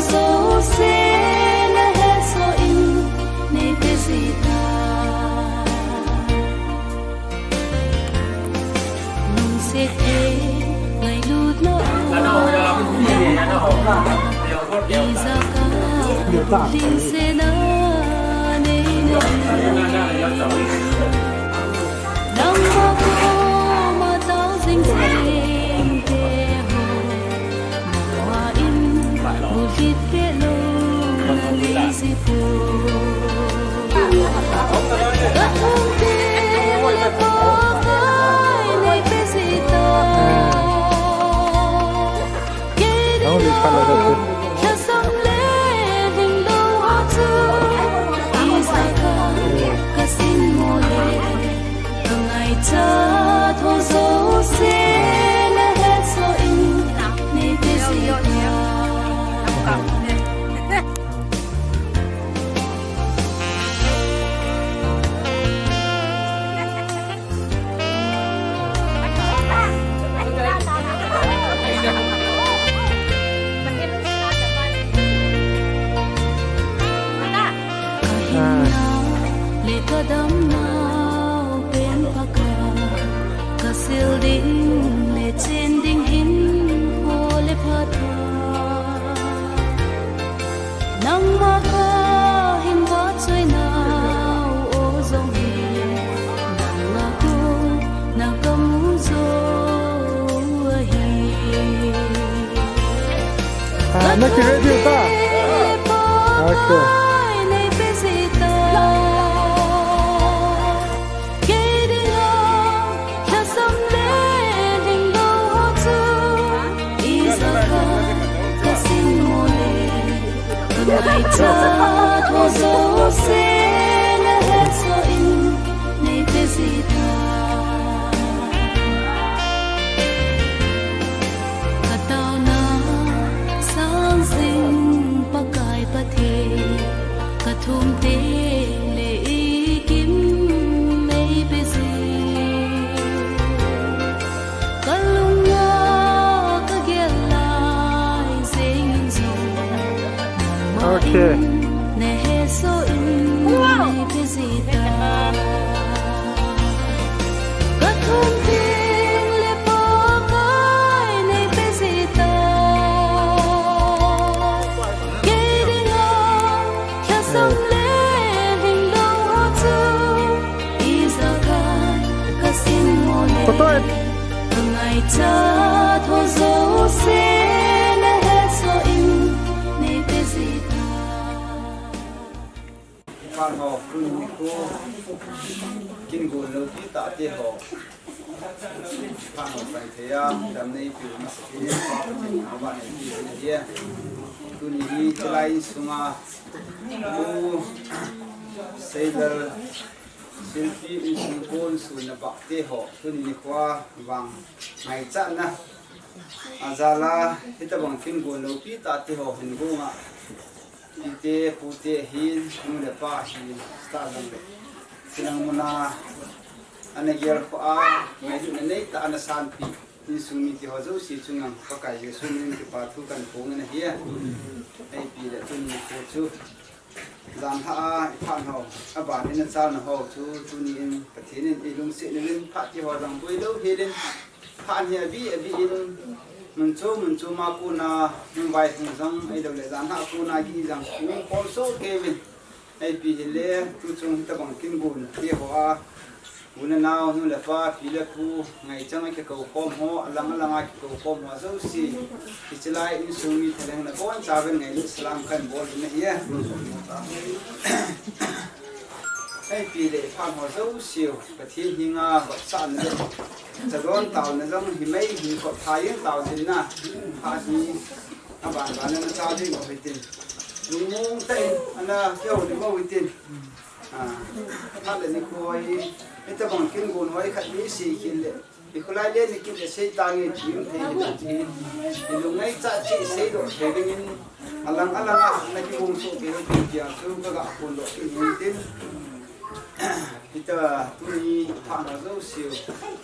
dấu xe là hết số in này cái gì ta nung sẽ thế ngày lút nó đi ra cả linh sẽ na này đam mê cô mà tao dinh dinh thế hồ hoa in một vít vẽ lâu là lý gì phù các thông tin là có cái này cái gì ta cái đi nào là sắm lên hình đầu hoa chưa đi ra cả xin mô lệ ngày cha thô dấu xe là hết số in này cái gì đam nào bên baka kasil ding le chen ding hin ho le phatha nang ma ka hin wa choi nào o zong hi nang ma ko na kam zo hi nó chỉ radio ta ok ngày cha thô dấu xe là hết số in này cái gì ta cả tao na sáng sinh ba cài ba thề cả thùng tê lệ kiếm mấy cái gì cả lung ngõ cả ghé lại dễ nhìn rồi ok nè số in này cái gì ta các thông tin lệ bỏ cái này cái gì ta cái đi nào cha sống lên hình đầu hoa chưa đi ra cả xin mô lệ ngày cha thô dấu xe là hết số in này cái gì phan họ cùng cô kinh gồm lâu tí tạ tê họ phan họ phải thế đam nay phiêu mà sẽ các bạn này đi về đây tu ni đi lại sunga tu sailor selfie in singapore suina bak tê họ tu ni qua vàng ngày chăn na azala hita bang kinh gồm lâu tí tạ tê họ hình gồm à ite pute hin mule pa hin stadam le sinang muna anagyer pa ngai du nei ta ana san pi tin sumi ti hozo si chungang pakai ye sumin ki pa thu kan phung na hi ai pi le tun ni ko chu zam ha phan ho aba ni na cha na ho chu tuni in pathin in ilung se lin pha ti ho rang boi lo helin phan hi abi in mình chú ma cô na mình vay thằng rong ai đâu lại dán hạ cô na ghi rằng mình có số Kevin ai bị lệ tu chung ta bằng kinh bùn kia hoa bùn nào nu là pha phi là phu ngày chẳng cái cầu com ho lăng ai cầu com hoa dấu xì thì chỉ lại in sung mi thằng là con cha bên ngày lúc Islam kan bol này ya ai bị lệ pha hoa dấu xìu cái thiên hình vật sản nữaจะโดนเต่าในต้องหิไม่หิกดท้ายเต่าสินนะพาทีอาบานนั้นชาที่บอกไปตินลุงมุ้งเต้นอันน่ะเจ้าที่บอกไปตินถ้าเลยนี่คอยนี่จะบอกกินกุนไว้ขัดนี้สี่กินเลยอีกคนไล่เล่นนี่กินจะใช้ตังค์ทีมเททีลุงไอ้จะใช้ใช้ดอกเทกินอลังอ่ะในที่วงสุกี้เรากินยาซึ่งก็กับคนดอกกินตินที่จะตุนีผ่านเราเสียว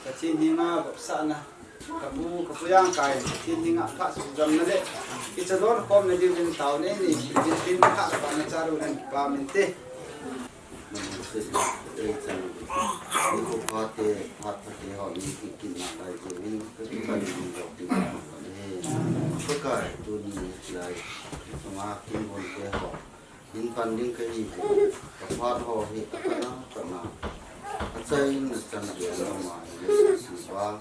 แต่ที่นี่มาแบบสั่นนะ kapu yang kai tin hinga kha su jam na le ki chador khom na di bin taw ne ni tin kha pa na charu nan pa min te Ibu kate hati hal ini kita nak lagi ini kita ini jauh pakai tu ni lagi semakin boleh hal ini panding ke ini kepat hal ini kerana saya ini macam dia nama siswa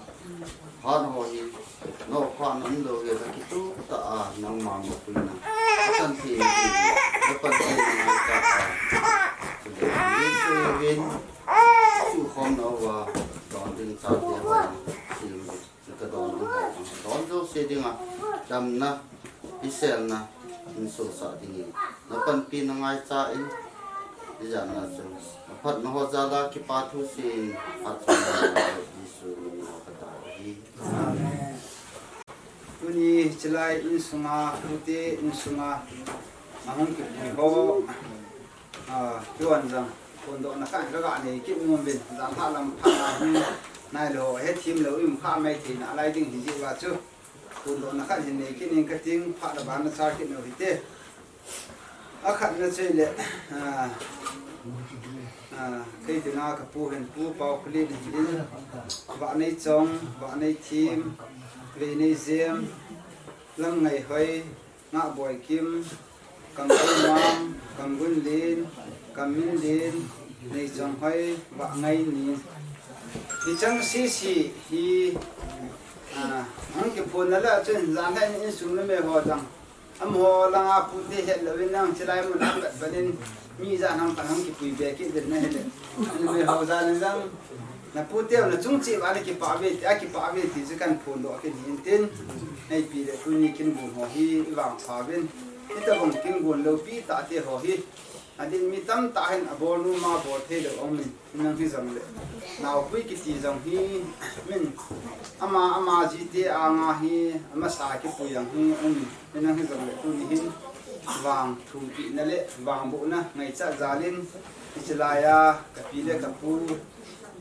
hal ini no hal ini doa kita tak nama mungkin akan sih dapat sih kita Win chu không đâu và đón đến sao thế và thì cái đón đâu sẽ đi mà đâm na đi xem na in số sao thì nó phân pin nó ngay cha in đi giờ là số phát nó hóa ra là cái ba thu xin phát đi số cái đó đi tu ni chilai in sunga ute in sunga ahong ki ho tuan rằng còn độ là các bạn này kịp nguồn biển giảm hạ làm hạ này là hết team là im hạ mấy thì là lại đừng gì vào chứ còn độ là các bạn này cái nên cái tiếng hạ là bán nó sao cái nào thế các nó chơi lệ cái tiếng nào các phụ huynh phụ bảo lên thì bạn này chồng bạn này team về này riêng lăng ngày hơi ngã bồi kim cầm quân mang cầm quân lên cầm minh lên này trong hơi vợ ngay nè thì chẳng xí thì anh cái phone đó là chuyện giảm hay những số nó mê hồ rằng họ là ngã phụ thì hiện là bên năng chỉ lại một năm vậy nên mi ra năm phần cái quỷ về cái việc này là mê hồ ra nên rằng là phụ tiêu là chúng chỉ vào cái bảo vệ thì chỉ cần phone đó cái hiện tên này bị để tôi nhìn kinh buồn họ hi vàng phá bên cái tao bằng kinh buồn lâu bị tạ thì họ hi anh mi tâm ta hen abol nu ma bol the lo ong min nang hi zang le naw pui ki ti zang hi min ama ji te anga hi ama sa ki pu yang hi ong min nang hi zang le tu ni hin wang thu ti na le wang bu na ngai cha zalin ichilaya ka pi le ka pu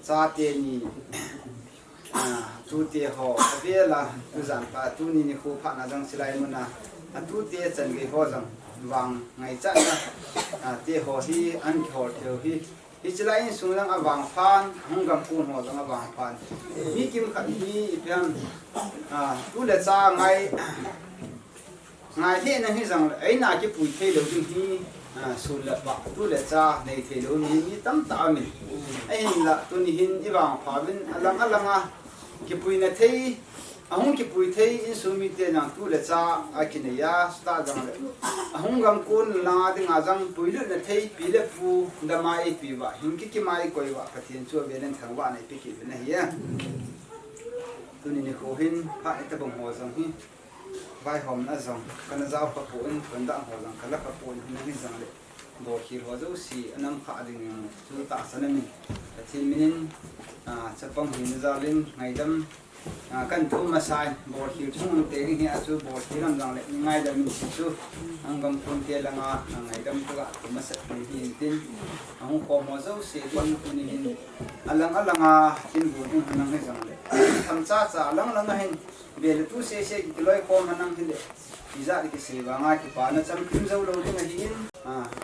cha te ni tu te ho ve la tu zan pa tu ni ni khu pha na jang silai mun na tu te chan ge ho jang vàng ngày chắc là tia hồ hi ăn hồ theo hi chilai xuống lang vàng phan không cầm cuốn hồ lang vàng phan mi kim khát mi pian tu le cha ngày thế này rằng ấy là cái bụi thế đầu tiên hi sùn là bạc tu le cha này thế đầu mi tâm ta mình ấy là tu ni hin cái vàng pha bên lang cái bụi này thế ahung ki pui thei in sumi te nang tu le cha akineya sta jang le ahung gam kun la de nga jang pui lu na thei pi le pu da mai pi wa hin ki mai koi wa pathian chu be len thang wa nei pi ki na hiya tu ni ko hin pa ta bong ho jang hi vai hom na jang kana za pa pu in kon da ho jang kala pa pu hin ni jang le bo hi ho zo si anam kha ding chu ta sanami pathian minin chapang hin za lin ngai dam kan thu ma sai bor hi chung te hi a chu bor hi ram jang le ngai da min chu angam phun te langa ngai dam tu ga ma sat hi tin ang ko mo zo se kon tu ni hin alanga tin bu tin nang he jang le tham cha lang hen be le tu se ki loi ko manang hin le iza ki se wa nga ki pa na cham kim zo lo ding hi in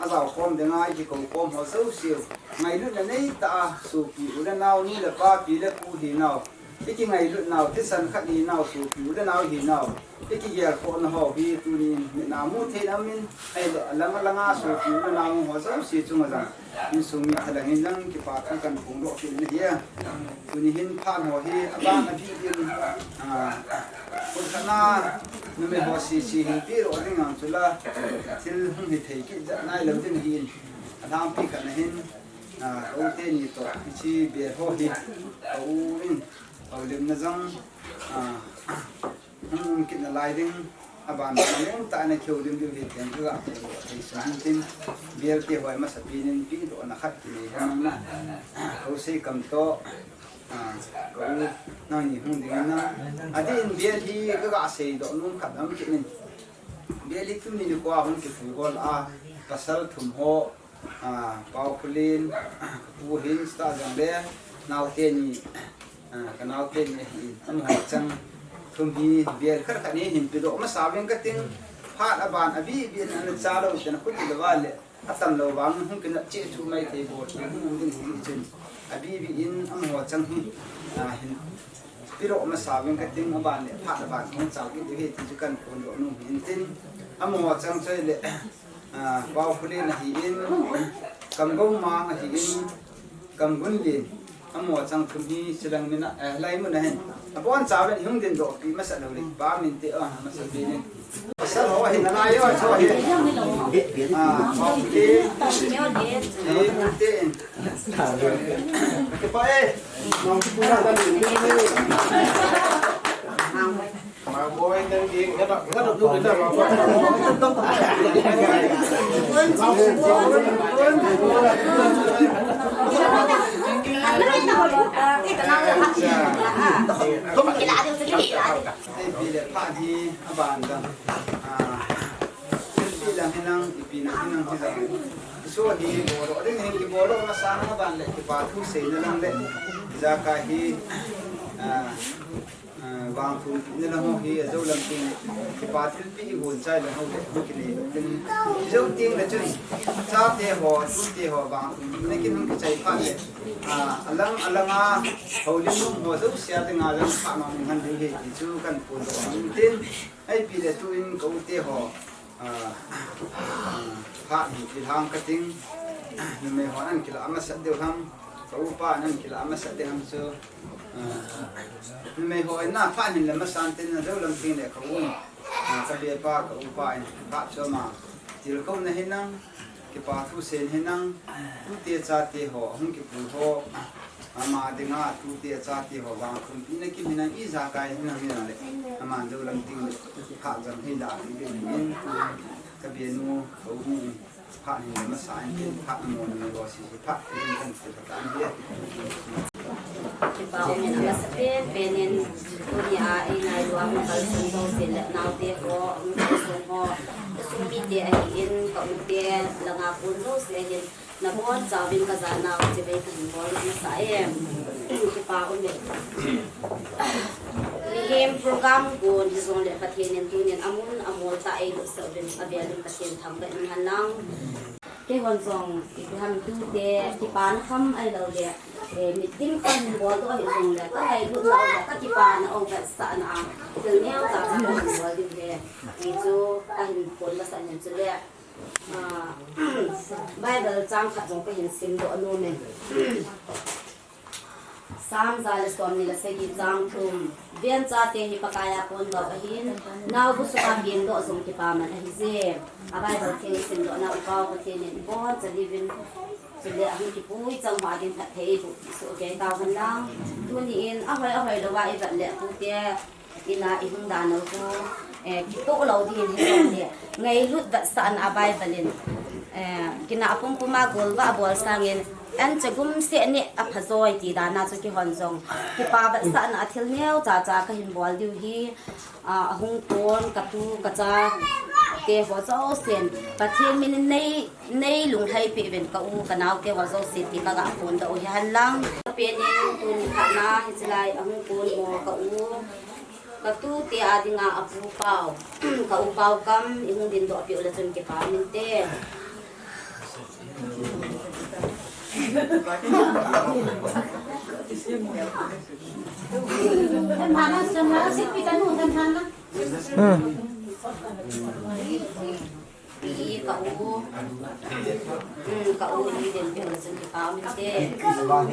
a zaw khom de nga ki ko kom ho zo se ngai lu na nei ta su ki u da naw ni le pa pi le pu hi naw cái ngày lúc nào cái sân khắc đi nào sụp cứu đến nào thì nào cái giờ họ nó họ vì tụi mình nào mua thế nào mình hay là lăng sụp cứu đến nào họ rất xí chung rằng mình xuống mình thay là hình lăng cái phạt ăn cần cũng độ chuyện này kia tụi mình hình phan họ hi ba là đi tiền con khăn na nó mới họ xí hình tí rồi thì ngang chỗ là thì không thể thấy cái dạng này lâu tiền hình làm tí cái này hình ông tên gì tổ chỉ biết họ hi ông ở điểm là rằng cái là lại đinh bạn muốn tại này chiều điểm điều hiện cái gặp thì sáng tin việc thì hỏi mà sắp đến cái độ là khách thì không là câu say cầm to câu nói gì không thì nó thì việc thì cái gặp say độ luôn khách lắm cái mình việc thì chúng mình qua hôm cái phụ gọi pasal thùng hộ bao lên phụ hin sta rằng đấy nào tiền cái nào tên này âm hải chăng ทุมฮีเบียร์ขัดขันนี้หินปิโดมาสาวิงก็ติ้งพาดอบานอบีเบียร์อันจ้าเราจะนักพูดถึงว่าเลยอัตตเราวางหุ่นกันเจี๊ยชูไม่เทบดหุ่นกันหินจุนอบีบีอินอันหัวจังหินหินปิโดมาสาวิงก็ติ้งอบานเลยพาดอบานของจ้ากินที่ที่จุกันคนโดนุ่งหินติ้งอันหัวจังใช่เลยบ่าวผู้เล่นหินกำกุมมาหินกำกุนลินอันหัวจังทุมฮีเสด็จมินะไล่มันนะเห็นพอนจ้าเป็นหุ่นเด่นโดปีมาสั่งเลยบ้ามินเตอมาสั่งดีเนี่ยสั่งหัวเห็นอะไรย่อยช่วยเห็นบ่าวผู้เล่นหุ่นเด่นไปน้องที่พูดอะไรมาบ่อยนั่งยิงก็ดูดูได้มาต้องปีเลยพาที่อบานกันปีหลังให้นั่งอีปีนั่งให้นั่งที่ไหนส่วนที่โบโรได้เห็นที่โบโรมาสร้างอบานเลยที่ปาทุเสนนั่งเลยจากที่บางทุนนี่เราห้องที่เจ้าลำตีที่ปาทุนปีหุ่นใจเราห้องเด็กพวกนี้เป็นเจ้าตีเลยจุดชาเตะหัวทุเตะหัวบางทุนนี่กินมันก็ใจพันเลยอัลลังเขาเลี้ยงลูกหัวเจ้าเสียแต่งานแล้วข้ามามันดูเหตุจู่กันปุ่นตัวมันเต้นให้ปีเดียวตัวอินเขาเตะหัวพระหิที่ทางกระติ้งนี่ไม่หัวนั่นกิลามาสัตเดียวทำเขาป้านั่นกิลามาสัตเดียวทำเสือไม่หัวหน้าพระหินแล้วมาสันเต้นเจ้าลำตีเนี่ยเขาอุ้ยกระเบียป้าเขาป้าพระเชื่อมาที่เราเขาเนี่ยให้นั่งकि पाथु से है नंग तू ते चाहते हो हम के पूछो अमा दिना तू ते चाहते हो वां तुम इने की मिना ई जाका है ना मिना ले अमा जो लंग तिंग खा जम हे ला बे इन कबे नु बहु फा नि म साइन के फा मो नि रो सी फा इन kan से ta नि कि पाओ में ना सपे पेनेन दुनिया ए ना luang kal sung se le nau te ko sung ho sumi te ai in ka te langa pun ro se hin na bon chawin ka za na che be kan bol na sa em कि पाओ में Lihem program gun hizong le pathian tunin amun amol ta ai do sa ben abialin pathian tham ga in hanang ke hon song ki ham tu te ki pan kham ai lo le meeting kan bol to hizong le ka ai lu lo le ka ki pan ong ka sa na tel neo ta sa bol din le ki jo ta hin pon la sa nyan chu le Bible chang kha jong ka hin sim do anu ne Sam zal som nila sa gitang tum bian cha te hi pakaya pon do hin naw bu su ka bin do som ki pa man hi ze abai do ke sim do na pa ko te ne bo cha li bin sile ang ki pui chang ma din tha thei bu so ke ta han lang tu ni in a hoi lo wa i bat le tu te ina i hung da no ko ki to lo di hi ne ngai lut da san abai balin kina apung kuma gol wa bol sangin an chagum se ne a phazoi ti da na chu ki hon jong ki pa ba sa na thil neu cha cha ka hin bol diu hi hung ton ka tu ka cha te ho zo sen pathian min nei lung hai pe ven ka u ka naw ke ho zo se ti ka ga pon da o han lang pe ne tun kha na hi chlai hung ton mo ka u ka tu te adinga apu pau ka u pau kam ihung din do pi ula chun ke pa min te Mana semua sih kita nonton mana? Iya kau ini dan biar sendiri kau mesti. Lihat kon.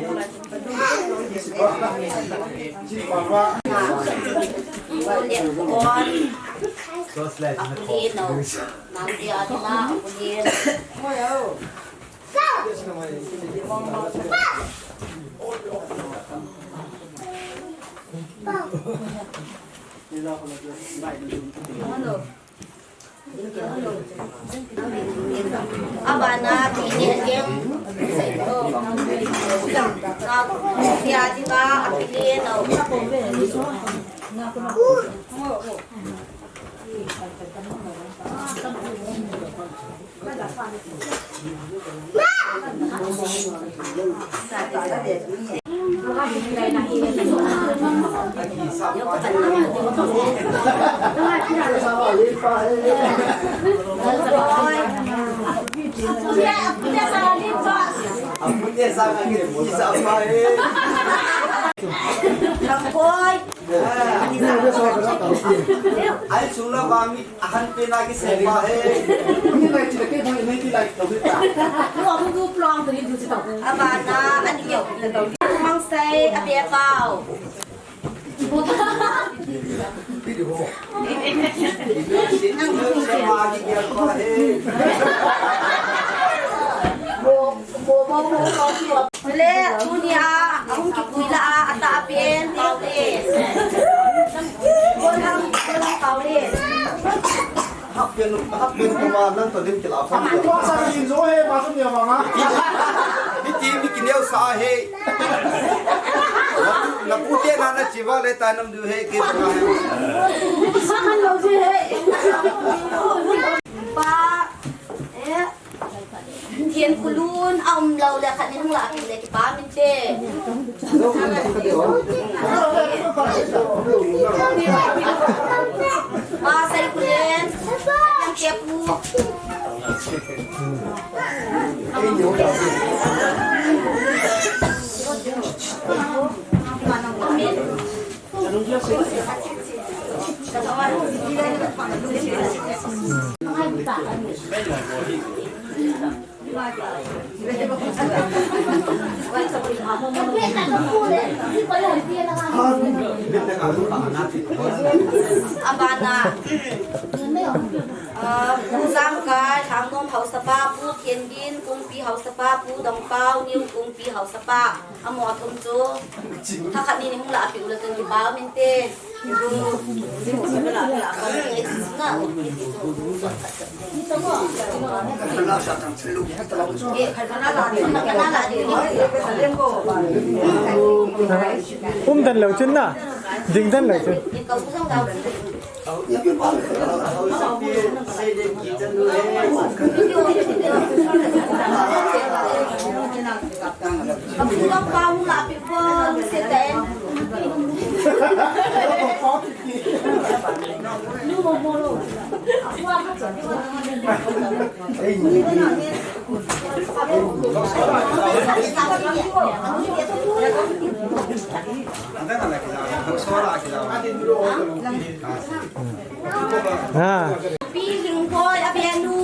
Aku lihat no. Nanti ada lah aku lihat. Halo. Abana ini game. Tiada juga apilin no. Punya sama gitu, sama Ay sula kami akan pinagi sepa Ini lagi cerita kita ini lagi tahu kita. Abana, ano yun? Kumang say, apiapaw. Muli, dunia, akong kipuila ata apien, paulis. Walang paulis. Hapin kumanan to dim kila fa. Sa rin zo he masuk niya mga. Biti mi kineu sa he. Na pute na na chiwa le tanam du he ke Pa, thiên kulun lâu là khả năng là cái ba mình tê ba say kulen yang kepu Abana Giang Kai Thang Nông Hậu Sapa Pu Thiên Bin Cung Pi Hậu Sapa Pu Đồng Pao Niu Cung Pi Hậu Sapa Amo Thum Chu Tha Khat Ni Hung La Pi Ula Tung Ki Pao Min Te Thân lẩu chân à? Dính thân lẩu chân. Đồng Pao Hung La Pi Pao Se Ten Pi Hing Poi Abianu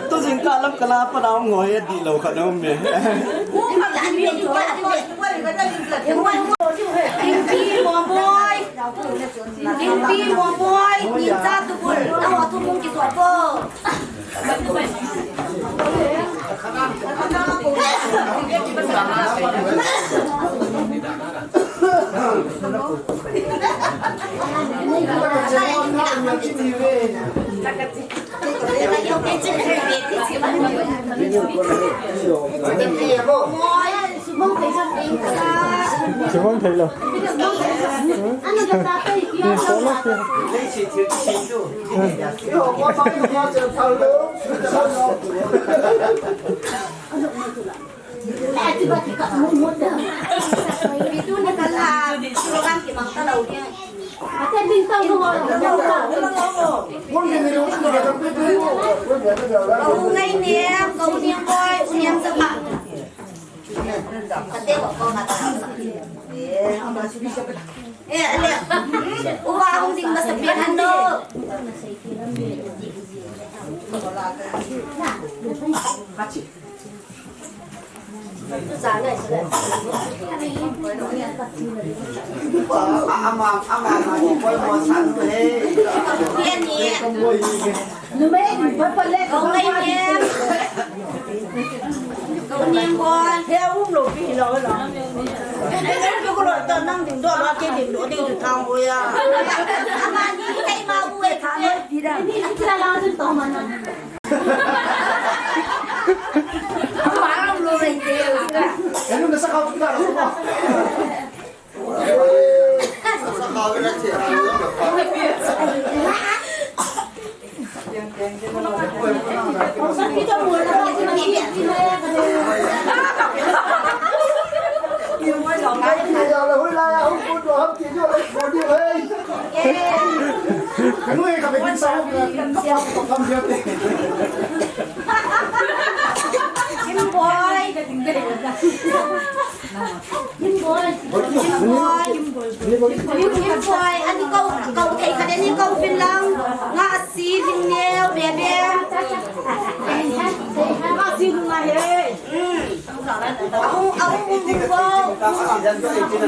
tôi dừng cả lắm cả lá bắt đầu ngồi đi lầu khẩn ông mẹ. Kimpi mo boy, Kimpi mo boy, ninja tubul, tawa tumong kiswa ko. Chúng thấy rồi. Itu ni kalah program kimang talau dia. Ate bintang ko Kau ngai niam, kau niam boy, niam sama. Kate ko kata. Lihat. Uwa akong ding masabihan do. Yan ni. Kau ngai niam. Kau niên boy theo lúc bị rồi đó cái có loại tao năng đỉnh đó là cái đỉnh đó thì thằng rồi à ama ni kai ma bu e thằng ấy đi ra đi ra lao đến tao mà không phải ông luôn rồi tiêu Cái nó sẽ không ra đâu. Sa kau nak cek. cái trong mùa nó thì nó nhẹ thì Bây giờ là hôm nay không muốn đồ hấp chín rồi, đồ đi thôi. Cái nuôi cả mấy sao không biết gì. kim boy kim boy anh đi câu thấy cái này câu pin lăng ngã xí pin neo bé bé nó xin này ấy ông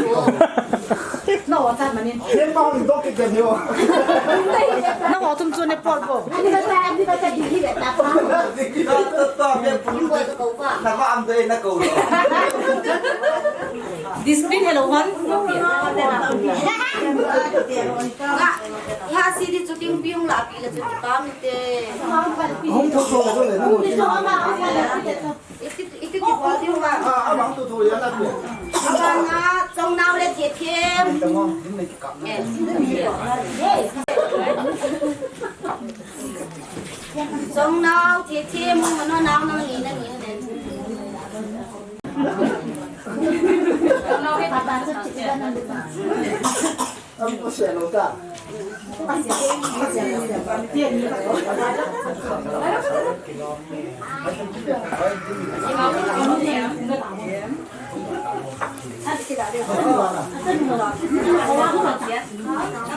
vô nó thật mà nên Thêm bao nhiêu đó cái nhiều. nó họ thum xuân này bỏ bộ đi vào ta đi để ta phá kim boy câu qua Nó có âm đây nó cầu rồi. discipline hello one ngã xí đi chụp tiếng biếng là bị là chụp tám thế Không thôi thôi rồi này nó đi cho mà ít chụp bao nhiêu mà bằng tôi thôi nó được. Vâng ạ, trong nào lên thiệt thêm Đúng không? Những này cái trong nào thiệt thêm mà nó nào nó nghĩ đến Ông có xe đâu cả.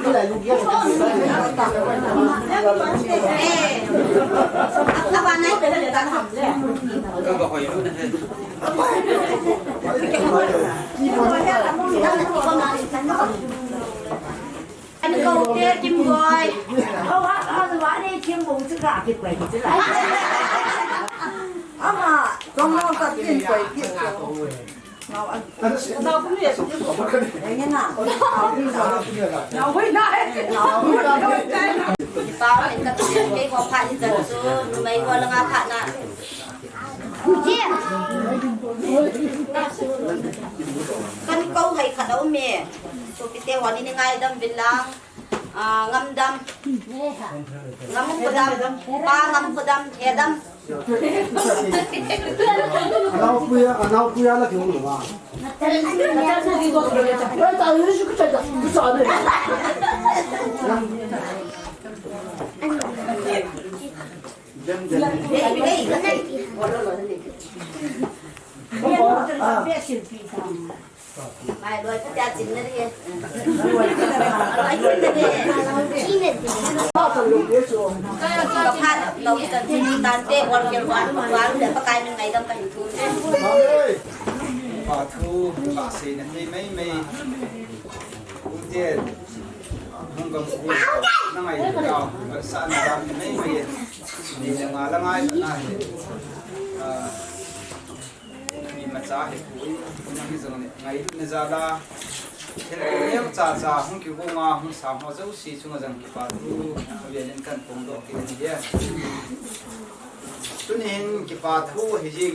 Cái này lúc kia các bạn ấy anh câu kia kim boy không quá đi chiêm bụng chứ cả cái quẩy chứ lại mà trong nó có tiền quẩy kia nó cũng biết đấy như nào nó với lại bao anh các cái có phải dần số mấy con là ngã phạt nè kan câu hay khát đâu mẹ so kita wani ni ngai dam bilang ngam dam ngam pedam pa ngam pedam edam Nào kia là kiểu gì mà. Ôi tao nó cứ chạy cứ sợ đấy. đây cái này mai đôi cái cha chín đấy đi có phát đâu cần chỉ tan tê quan cái quán để pakai ngày đâm cái thu Bà thu bà xì này mấy cũng tiền không có gì nó ngày nào sẵn ra mấy thì là ngay này vì mà cha thì cuối những cái này ngày lúc này ra là nếu cha không kêu cô mà không sao họ dấu xì chung là rằng cái bà thu về những căn phòng đó cái gì vậy cho nên cái bà thu thì gì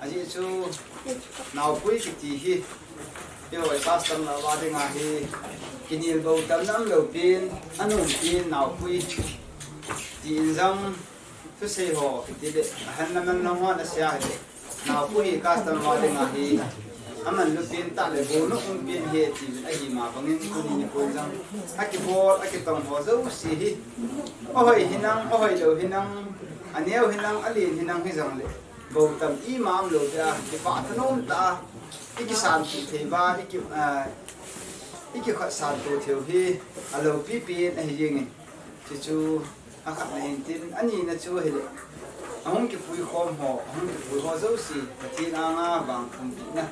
anh chị chú nào cuối cái gì hi điều ấy phát sinh là ba đứa ngài hi cái nhiều bầu tâm lắm đầu tiên anh hùng tiên nào cuối thì rằng thứ xây họ cái gì hắn là mình long hoa là sao vậy nào cuối cái tâm ba đứa ngài hi anh mình lúc tiên ta để bố nó cũng tiên hi thì anh gì mà bằng những cái gì cũng rằng anh cái bố anh cái tông họ dấu xì hi ôi hình năng ôi đầu hình năng anh yêu hình năng anh liền hình năng cái rằng đấy bầu tâm imam lo ra cái pháp non ta cái sản thì ba cái sản tu theo hi alo pp này gì nghe chứ chú anh khát này tin anh nhìn là chú hết ông cái phui khom họ ông cái phui họ dấu xì thì anh bằng không biết nè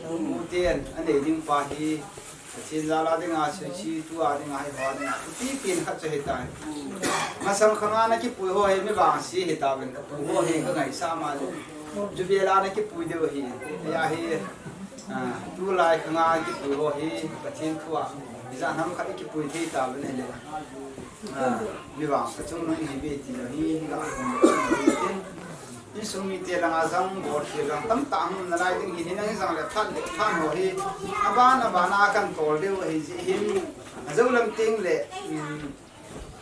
ưu tiên anh để đừng phá hi thì ra là đừng ai suy tu ai đừng ai hóa đừng ai pp khát cho hết tai mà sang khang anh cái phui họ hết mấy bằng xì hết ta bên cái phui họ hết cái ngày sa mà จุเบลานี่กิปุยเดียวเฮียาเฮีดูลายข้างานกิปุยโหเฮีประเทศขัวดิฉันทำขัดกิปุยที่ตาเป็นเลยมีบางกระชุ่มน้อยเบียดีเฮีก็นี่สมัยเตลังอาซังบอดเฮียงตั้งตั้งนั่นอะไรถึงหินนั่งสังเลยท่านโหเฮีอาบ้านอากันโตเดียวเฮีหินเจ้าลำติงเลย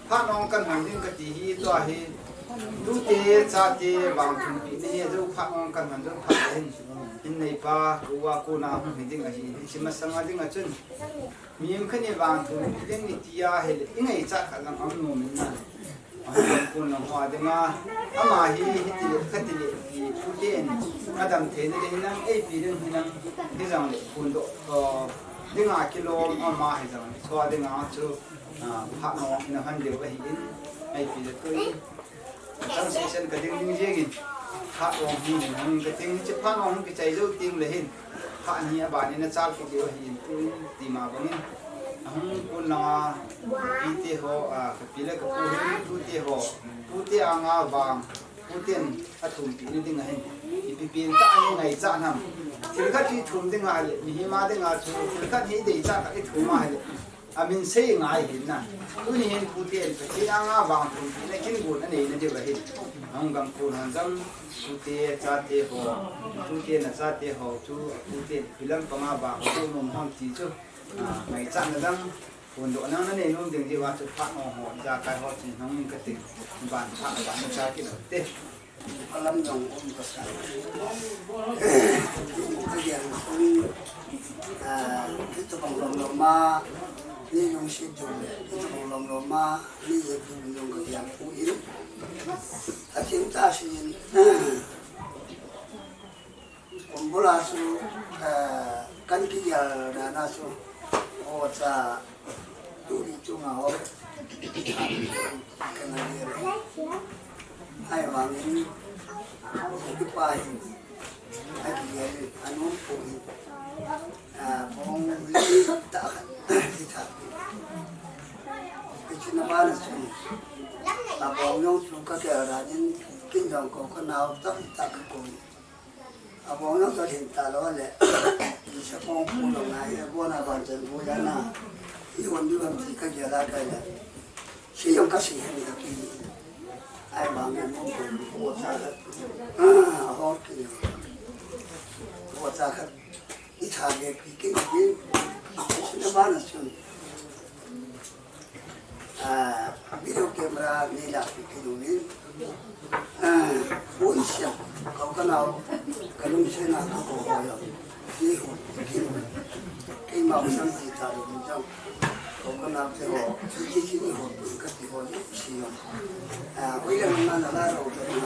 ท่านองกันหันดิ้งกติฮีตัวเฮีดูเตชาเตบางทุนปีนี่เจ้าพักองกันหันเจ้าพักเห็นหินในป่ากูว่ากูน่าหินดิ้งอะไรชิมาสังดิ้งอะไรจนมีมขึ้นในบางทุนปีนี่ที่ยาเห็นยังไงจักกันอันนู้นนั่นคุณน้องว่าเดี๋ยวมาอามาฮีที่ขัดที่พูดเองอาดัมเทนเลยนั่งปีนึงนั่งที่จังเลยคุณดูดิ้งกิโลอามาให้จังเลยชัวดิ้งจูพักน้องนั่งหันเดียวไปหินปีเดียวก็ตั้งเซสชันก็ดิ้งเยอะพักน้องหินนั่งก็ดิ้งจะพักน้องก็ใจเร็วดิ้งเลยหินพักนี้บ้านนี้น่าจักเดียวหินตีมาบ้าง คุณน้าปีเตโฮปีเล็กกับปูเตโฮปูเตอ่างบางปูเตนอัตุมปีนี่ดิ้งไงปีปีนตายังไงจ้าทำถึงขั้นที่ทุ่มดิ้งไงเลยมีหิมะดิ้งไงถึงขั้นที่ได้จ้าก็ได้ทุ่มมาเลยอามินเสียงไงเห็นนะตัวนี้เห็นปูเตนปีอ่างบางทุ่มปีนี่กินกุนอันนี้นั่นเดียวกันเห็นห้องกังปูนหันจังปูเตจ้าเตโฮปูเตนจ้าเตโฮจูปูเตนพิลัมปมาบางตัวนุ่มห้องจีจูไม่จังนั่งคนดูนั่งนั่นเองนุ่มดึงที่ว่าจะพักโอ้โหจะกลายว่าจีน้องมันก็ติดบ้านพักบ้านชาคิดเต้พลังยองอมก็ใส่ที่เรียนคนที่จะบังลมมานี่ยงชิดอยู่ที่จะบังลมมานี่ยังยงก็ยังผู้อินถ้าคิดตาสินผมโบราณสุกันกิยาดานาสุโอซาดูดิจุงเอากันนั่นเองให้วางนี้ทุกไปให้กิยาอันนู้นปุ๋ยพงลีตาที่ทำไปชินบ้านสุนตาบองยงสุกเกอราจินกินจงก็ขนาวตั้งตะกุยอาบองยงก็เห็นตาแล้วแหละดิฉันคงพูดง่ายๆว่าน่าบันเทิงพูดยานาอีวันนี้วันที่ก็จะรักกันเลยเสียงก็เสียงนี่กินไอ้บางอย่างมันเป็นหัวใจฮอตกินหัวใจครับอีทางเด็กกินฉันบ้านสุนวิดีโอแคมรานี่แหละกินดูนี่บุญเสียงเขาก็เอากระดุมเส้นหน้าเขาบอกว่านี่หุ่นกินมาสังที่ตาดูจังเขาก็นับเสียว่าที่นี่หุ่นก็ที่หุ่นเสียงวิลามันนั่นเราจะทำ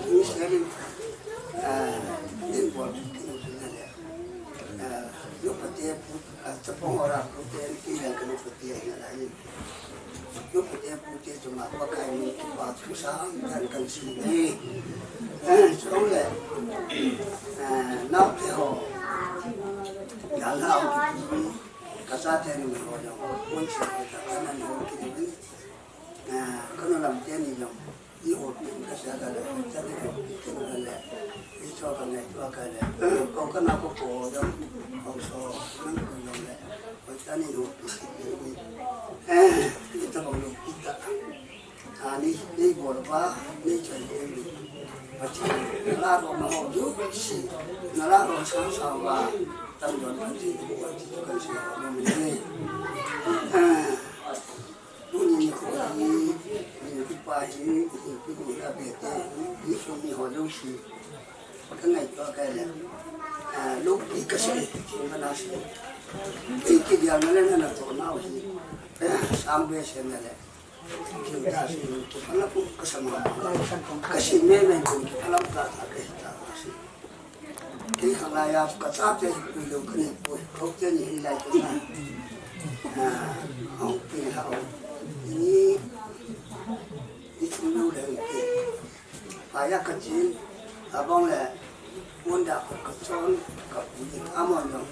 นี่เสียงนี่บอลกินสุดเลยยกปฏิบัติจะพ้องเราปฏิบัติที่เรื่องกันปฏิบัติอะไรยกปฏิบัติที่จะมาว่าใครมีบาดทุกสามกันกันสิ่งนี้ช่วงเลยนับเท่าอย่างเรากษัตริย์นี่มันหัวเราคนเสียแต่ก็นั่นหัวกินนี่ก็นั่นลำเตี้ยนี่ยังยี่ห้อเป็นกษัตริย์กันเลยจะได้กินกันเลยที่ชอบกันเลยชอบกันเลยก็นับก็โผล่ยังของโซ่นั่นก็ยังเลยเพราะฉะนั้นหัวนี่ต้องลงพิจารณานี่บอกว่านี่จะเองปัจจัยน่าเรามาเอาอยู่สิน่าเราสร้างสรรค์ว่าตั้งยอดปัจจัยตัวที่จะกันเสียเราไม่ได้ดูนี่คนนี้ที่ไปนี่ที่ดูแลเบ็ดนี่ช่วงนี้หัวยุ่งสิข้างในตัวกันเลยลูกอีกสิมันน่าสิอีกเดียวนั่นแหละนั่นตัวน่าสิสามเบสนั่นแหละที่ได้สิพลังปุ๊บก็สมองก็สิ่งนี้ไม่ถูกพลังพลาดอะไรต่างๆสิที่ข้างในก็ทราบจะไปดูกันนี่ปุ๊บเขาจะนี่อะไรกันนะเอาไปเอานี่ทุ่มดูเลยที่พายากจีนอาบองแหละวันดากับซ้อนกับผู้หญิงอามอนเนาะ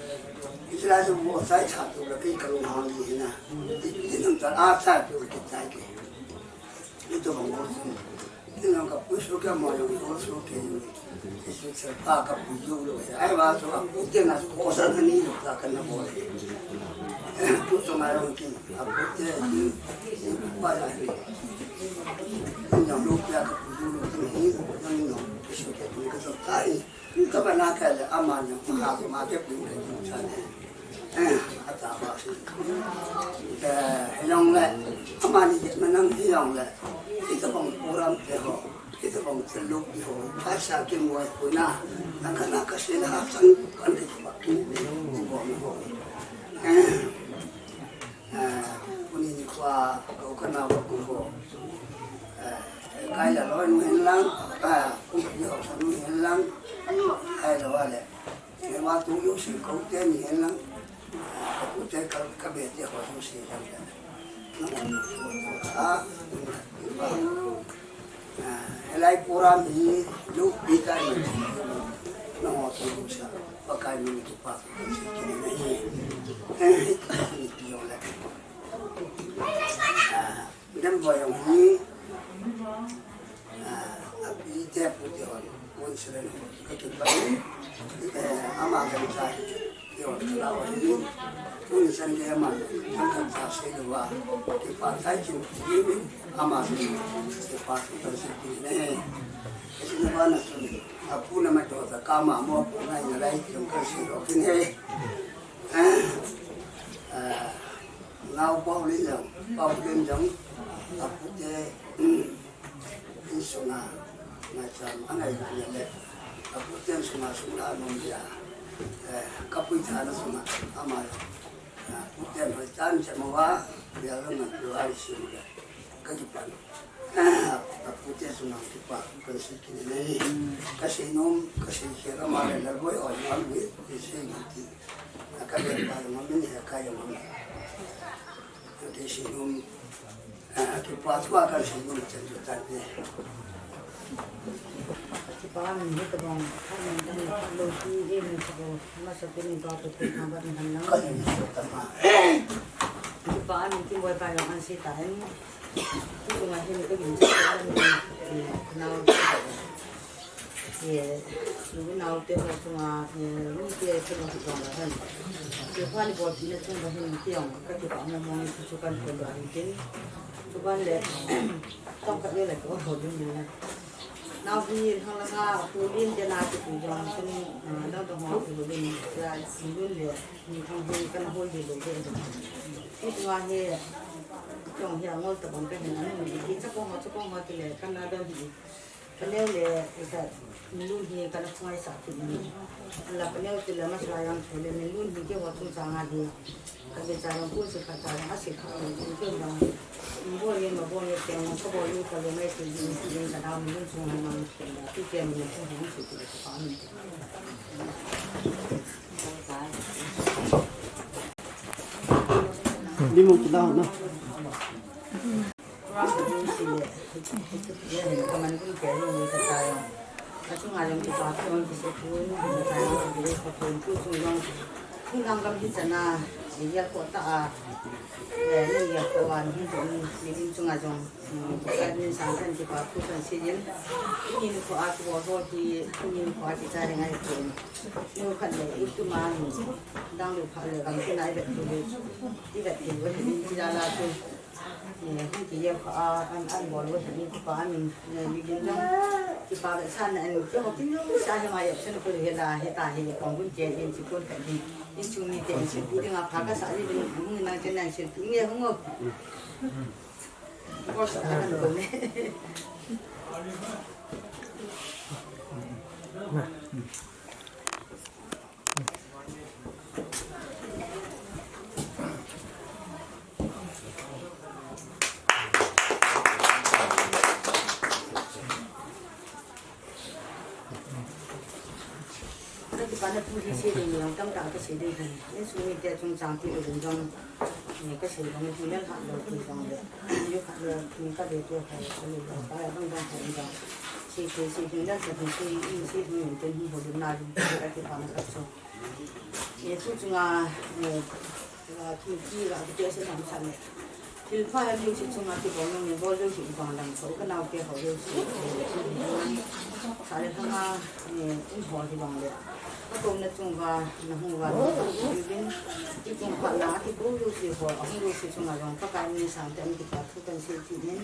อิสราเอลว่าใช้ชาติตัวละกี่กลุ่มหางนี่นะที่นั่งตอนอาใช้ตัวกี่ใจกี่นี่ตัวของคน Ino ka puso ka mo yung puso ka yung isu sa ka puso lo ay ba so ang puti na kosa na nilo ka na mo puso mayroon kin ang puti para yung lupa ka puso lo kin yung isu ka yung so kai ka ba na ka aman yung mahake puso yung sa at ba si yung le aman ni manang yung le ito pang kurang pero ito pang selok ito kasi aking buhay ko na nakakasila sa kanil ko kunin ko kau kenal ko kaya loan hilang kung sa hilang ay lawale waktu yo si kau ten hilang aku cek kabet ya kau si Elai puram ini lu kita ini, nama tu siapa? Pakai ini tu pak, ini dia lah. Dan bayang ini, api dia putih orang, pun sering ketupat. Amal kami cari, dia orang kelawar ini. Tulisan dia mana, angkat saya dua, dipakai cium amal cepat bersih. Ini mana tu? Aku nama tu kama mau punai nilai yang kasih rokin he. Ngau bau linjang, aku je insuna macam angai dia le. Aku je insuna nombia, kapui thana suna amal. Putin macam semua dia orang jual sudah kehidupan. Putin sunang kita kasih kini kasih nom kasih kira malah lerboi orang lebih kasih nanti. Kalau pada mana ni kaya mana. Kasih nom kita tua kasih nom cenderung ni. Paan ni kita bang, kan ni logi ini sebab masa ini bapa tu nampak ni hendak. Paan mungkin boleh bayar masih tahan. Itu masih ni tu bisa ni kenal. Ye, ni kenal tu cuma ni dia cuma kita kan. Dia ni buat ni cuma ni tiang, kita paan mau cucikan keluar ini. Cuba le, tongkat dia lagi oh ni. Now we hang la pulin je na tu jong sini na do ho pulin ya silun le ni thong hui kan hoi de lo de itu wa he jong ya ngol ta bon ka ni ni cha ko ti le kan na do hi kan le isa lu hi kan phai sa ti ni la kan le ti le ma sa yang chole ni lu hi ke wa tu sa nga di ka be cha yang ku se ka cha yang a se ka ni ke na Ibu yang mahu ni tengok, kau boleh kalau mai tu jadi kadang mungkin cuma nama tengok, tu dia mungkin cuma situ depan. Di mungkin dah, no. Orang tu sini, dia ni kaman pun kaya ni saya. Aku ngalim tu pasal orang tu sepun, saya dia sepun tu semua. Kunang kami sana, dia kota. Ni ya kawan ni cuma jong kan ni sangat kita punya sejin ini ko aku bawa di ini ko aku cari ngai tu ni kan itu mah dang lu pada kami naik betul tidak boleh di jalan tu ni dia an bawa ni kan ni dia di pada sana ni kalau kita saya mai sana perlu hela heta konggun jadi cikun tadi ini cuma ni tensi dia ngapa saja dia mengenang jenang situ ni hungok bos akan boleh Pada posisi ini yang kami tak kesini ni, ini sungai dia cuma cantik tu jom ni kesini kami punya hak lo tu jom dia, you hak lo ni kau dia tu hak lo tu, kalau orang jom hak jom, si punya seperti ini si punya itu ni boleh nari, kita panas kasut. Itu cuma kiri lah, kita sekarang sana. Silpa yang itu cuma di bawah ni boleh sih pandang so kenal ke harus saya sama ni impor di bawah dia. Aku nak cuma nak buat ini cuma nak di bawah sih aku sih cuma yang pakai ni sampai ni kita tu kan sih ni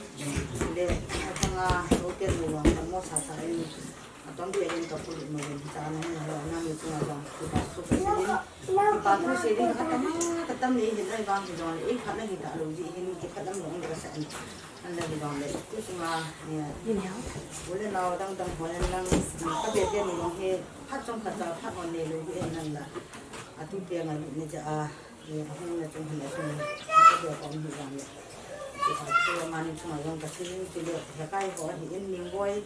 dia sama hotel ni orang mau sasar ini atau dia yang tak perlu mungkin kita ni nama itu orang kita tu Patu sering ketemu ni kita bang di dalam, kerana kita logi ini kita ketemu orang berasa anda di dalam itu cuma ni, boleh nak orang boleh orang tapi dia ni orang he, patong kata orang ni logi anda, atu dia ngai ni jah, ni aku ni cuma hendak cuma dia orang di dalam ni, kita mani cuma orang kecil jadi hekai orang ini mingguai,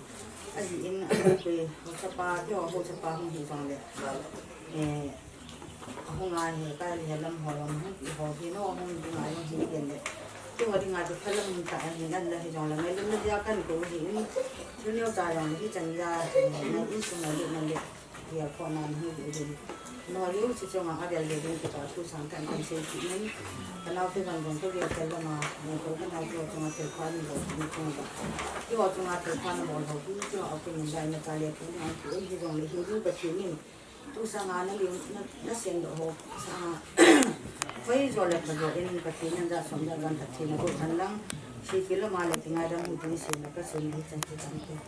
aji ini aku pe, siapa dia aku siapa di dalam ni, aku ngai kai helam holam ho hino aku ngai ho hien de tu hari ngai tu helam ta ni nan la he jong la ngai lu ja kan ko hi ni dunia ta jong hi chan ja ngai in su ngai nan de ya ko nan hi de no yu si jong a de de de ta tu sang kan kan se ti ni kana pe ban jong ko ya tel ma ni ko kana ko jong a tel kha ni ko ni ko ta ki ho jong a tel kha ni bo ho ki jong a pe ni dai na ta le ko ni ko hi jong le hi ru ka chi ni tu sangat ni na siang doh sangat, kau jual apa jual ini katanya dah somja kan katanya tu handang si kilo malah tinggal dalam itu ni sih nak sih ni cantik cantik.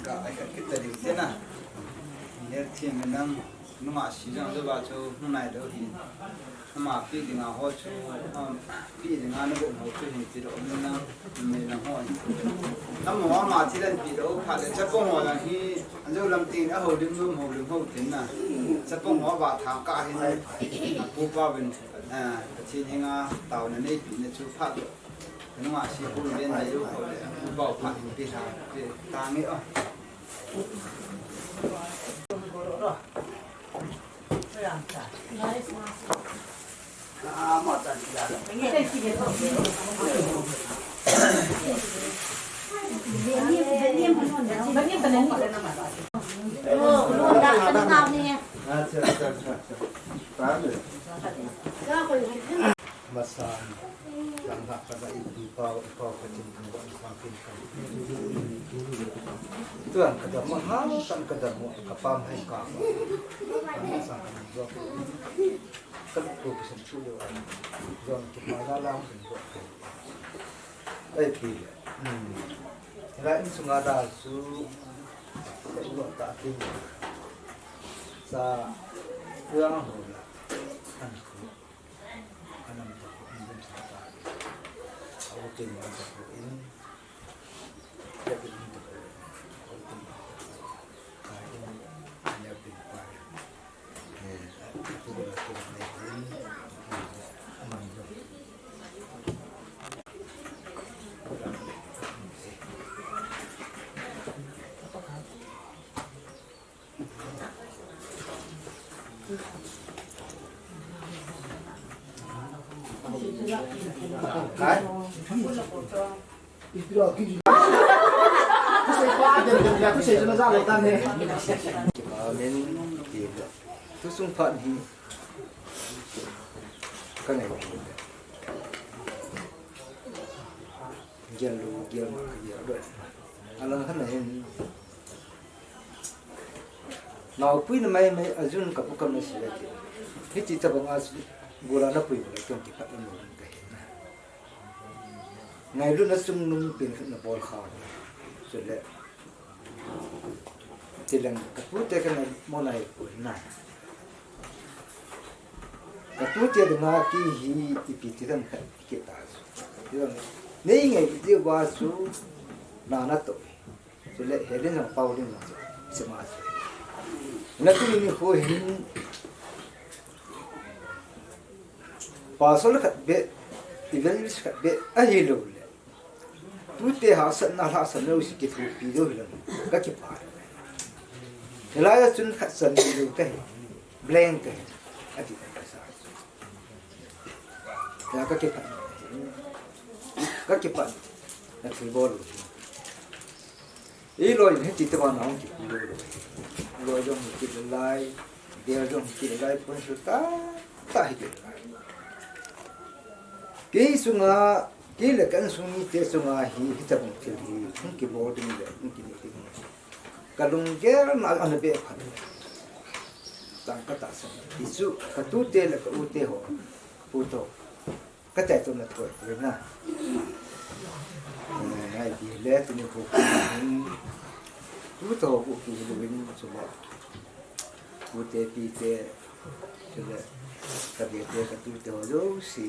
Kalau kita di sana, ni tiang menang, nama siang tu baca nama itu ni, nama pi dengan hocu, pi dengan apa hocu ni tidak menang menang hoci. Nama orang mati dan pi itu pada cepung orang ni, anjur lamtin ah hodim hodim na, cepung orang batang kah ini, buka ben, kecil hingga tahun ini pi ni cukup. Nama si pun dia nak juga, bawa pak ini pi tangi ah. Mata tidak. Masa langkah pada ibu kau kecil kau semakin kau. Tuan kadar mahal kan kadar kapam hai kau. Masa jauh kan tu bisa cuci orang. Jauh kita dalam bentuk. Pilih. Lain sungada su buat tak tinggal. Sa yang hola. Anku. Anam tu indum sata. Aku tinggal tu ini. Jadi itu. Aku tinggal. Kain hanya berpar. Itu adalah kebenaran. Manjur. Kan? Istirahat gitu. Terus saya ada dia tu saya sudah jalan tadi. Amin. Tu sumpah ni. Kan ni. Jalu dia dia ada. Alang kan ni. Now pui na mai ajun ka bukan masih lagi. Hiti tabang as gula na pui na tong kita na mo ka hina. Ngai lu na sum nung pin na bol khaw. So le. Tilang ka pu te ka na mo nai pu na. Ka pu te na ki hi ipi ti tam ka ki ta. Tilang nei ngai ti wa su na na to. So le hele na pau din na. Sema. Nanti ini kohin pasal kat be, evaluasi kat be, ahilo le. Tutte hasan na hasan le usi kita pido bilang, kaki par. Kelaya cun kat san bilang kah, blank kah, ati tak sah. Ya kaki par, nanti bolu. Ilo ini kita mana orang kita pido. Lo jom kita lay, dia jom kita lay pun suka tak hidup. cái số ngà cái là cái số ní cái số ngà hi chả bằng thì không kịp bỏ đi được không kịp đi cái lồng cái mà anh bé phải tăng cái tạ sản ví dụ cái tu tê là cái u tê hồ phụ thuộc cái chạy tôi là thôi rồi na này thì lẽ tôi nên phục tu tổ của tôi là bên số một u tê pi tê cho nên cái việc tê cái tu tê hồ dấu xì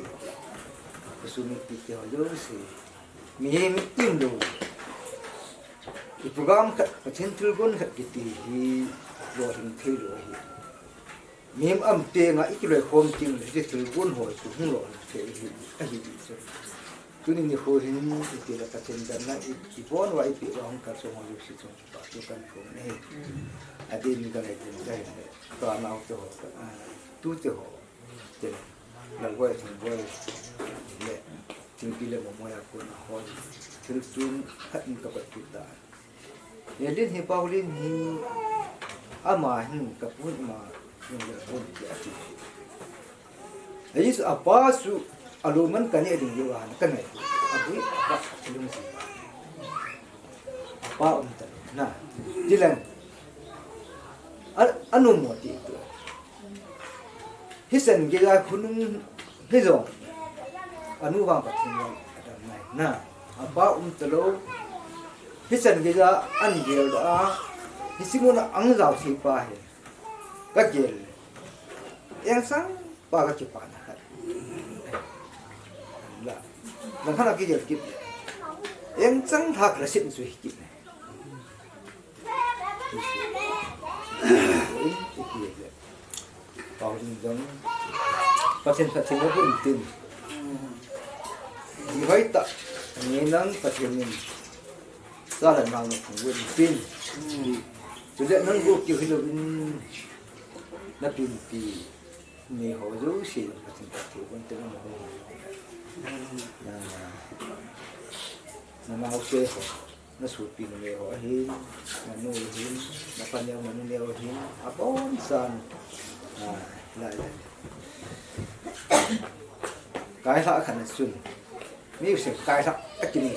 cái số này pi tê hồ dấu xì mình tin đâu cái program cái trên telefon cái tí rồi hình thế rồi mình âm tiếng ấy cái lời không chừng cái telefon hồi xuống rồi cái gì vậy tu ni ni ho hin ti la ka chen dan na I pon wa I pi ong ka so mo yu si so pa tu kan ko ne adi ni ka le tin dai ka na to tu te ho te la wa tin wa le tin pi le mo mo ya ko na ho tin tun khat ni ka pa tu ta ye din hi paulin hi ama hin ka pun ma ni le pun ti ati ai su apa su aluman kan ni ding yo han kan ai abi apa ilmu si apa unta na jilan anu mo ti tu hisan ge ga kunung hizo anu wang pa tin yo adam nai na apa unta lo hisan ge ga an ge da hisimona ang zau si pa he ka gel yang sang pa ka chi pa na là khá là cái giờ kịp em chẳng thật là xin rồi kịp này bảo giống phát triển nó cũng tin vì vậy ta nghe năng phát triển mình ra là nào nó cũng quên tin cho nên năng vô kiểu khi là nó tin thì người họ dấu xì phát triển quan tâm nó mau xe nó sụp pin nó họ hin nó nuôi hin nó phân nhau nó nuôi hin bốn san lại cái lạ khẩn xuân nếu sẽ cái lạ cái gì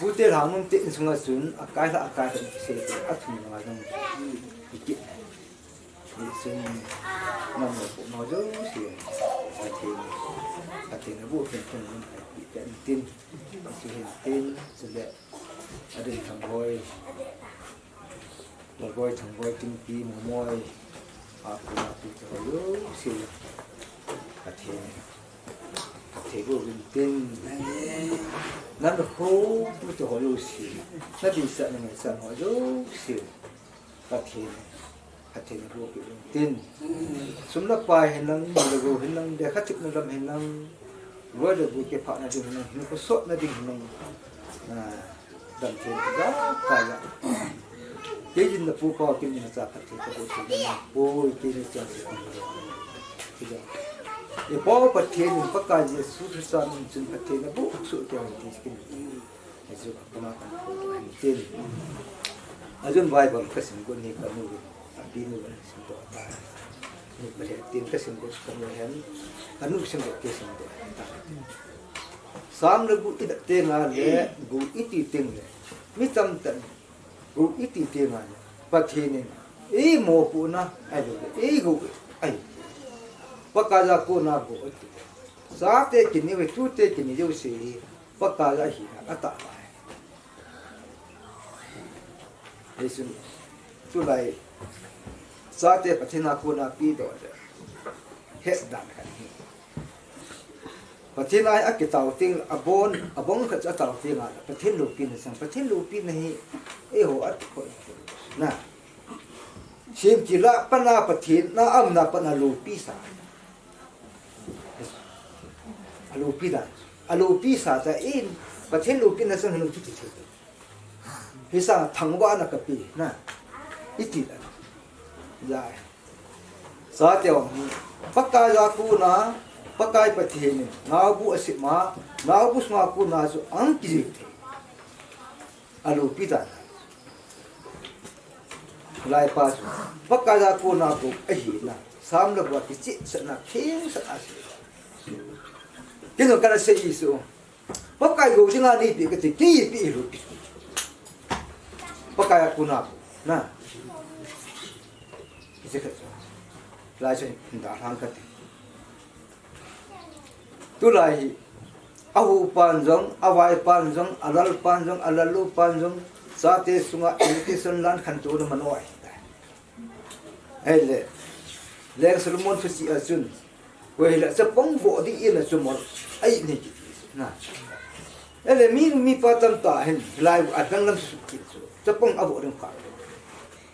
phụ tế hàng nông tiện xuống xuân cái lạ cái sẽ ắt thùng mà nông cái thì xuân nông là cũng nói dối thì thì nó buộc phải cần bị bệnh tin sự hiện tin sự lệ ở đây thằng voi một voi thằng voi tinh pi một môi cũng là từ từ lâu xưa thì buộc bình tin nó được khô từ hồi lâu xưa nó bị sợ là người sợ hồi lâu xưa thì nó buộc bình tin chúng nó bài hình năng mình được hình năng để khắc phục nó làm hình năng rồi được cái phận là hình năng nó có sốt nó hình năng đầm thêm đó cái là cái gì là phù hợp cái gì là giả thì có thể là bôi cái gì cho thì để bỏ bớt thêm những cái cái gì sút ra những chuyện bớt thêm nó bớt sút cái gì thì cái gì cũng là cái tiền ở trên vai bằng cáiสิ่งcủa này cái nuôi pin nuôi sinh tồn nuôi cái tiền cái sinh của con người hắn anh nuôi sinh được cái sinh tồn sam nó cũng ít tiền là lẽ cũng ít tiền lẽ mấy trăm tấn cũng ít tiền là bớt thêm này ấy mua phụ na ai được ấy cũng ai bác cả gia cô na cũng sáng thế cái này với chú thế cái này giống gì bác cả gia hi là ta đấy xin chú lại sáng thế bắt thiên cô na pi đó hết đàn cái bắt thiên ai cái tàu tiếng abon cái tàu tiếng à bắt thiên lục pin sang bắt thiên lục pin này ấy hồ ắt na xem chỉ là pana bắt thiên na am na pana lục pi sa alupi sa ta in bắt thiên lục pin là sang lục pi chứ thì sang thằng qua là cái pi na ít gì đó dài sa tiêu bắc ca gia cu na bắc ca bắt thiên này nào bu asip ma nào bu sma cu na so ang kiji alupi ta lại pa bắc ca gia cu na cu ai na sam là what is it na thiên sa asi cái nó cái sẽ isu bác cái gấu tiếng Anh đi cái gì bị rồi bác cái aku nak na cái gì lại cho đã hàng cái tu lại ahu panjang awai panjang alal panjang alalu panjang sate sunga education lan khantu na manoi hele leng solomon fusi azun we la sa pong vo di ina sumor ai ni na hele mi patam ta hen lai adang lam su ki sa pong avo ding pha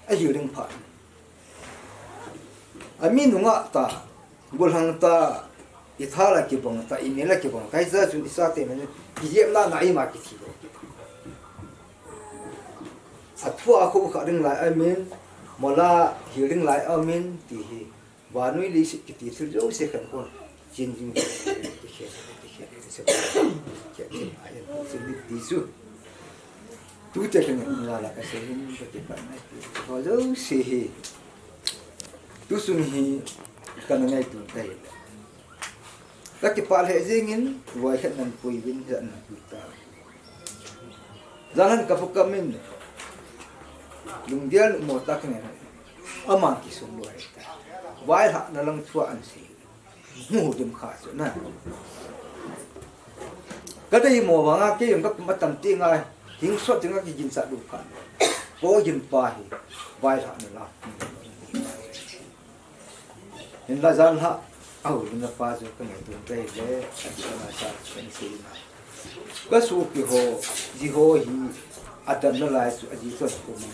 ai yu ding pha ami nunga ta bulhang ta ithala ki bong ta imela ki bong kai za chu isa te men ki yem na nai ma ki thi athua ko ka ding lai amin mola hearing lai amin ti hi wanui li si ki ti thul jo se kan ko jin jin ti khe se ke ai se ni ti su tu te kan na la ka se hin ko ti pa na ko jo se hi tu sun hi kan ngai tu tai các cái bạn hệ riêng in với hiện năng quỳ bên dẫn ta ra lần gặp các mình lùng điên một ta cái này âm mà kỳ xuống đuổi vài hạt nó lăng chua ăn xì ngủ đêm khá chỗ này cái đây mùa vàng cái những các mặt tầm tiếng ai tiếng suốt tiếng các cái nhìn sạch đủ khăn có nhìn bài vài hạt nó làm nên là gian hạt na pa jo ka ngai tum te le na sa chen si na ka su ki ho ji ho hi atan na lai su aji to ko ma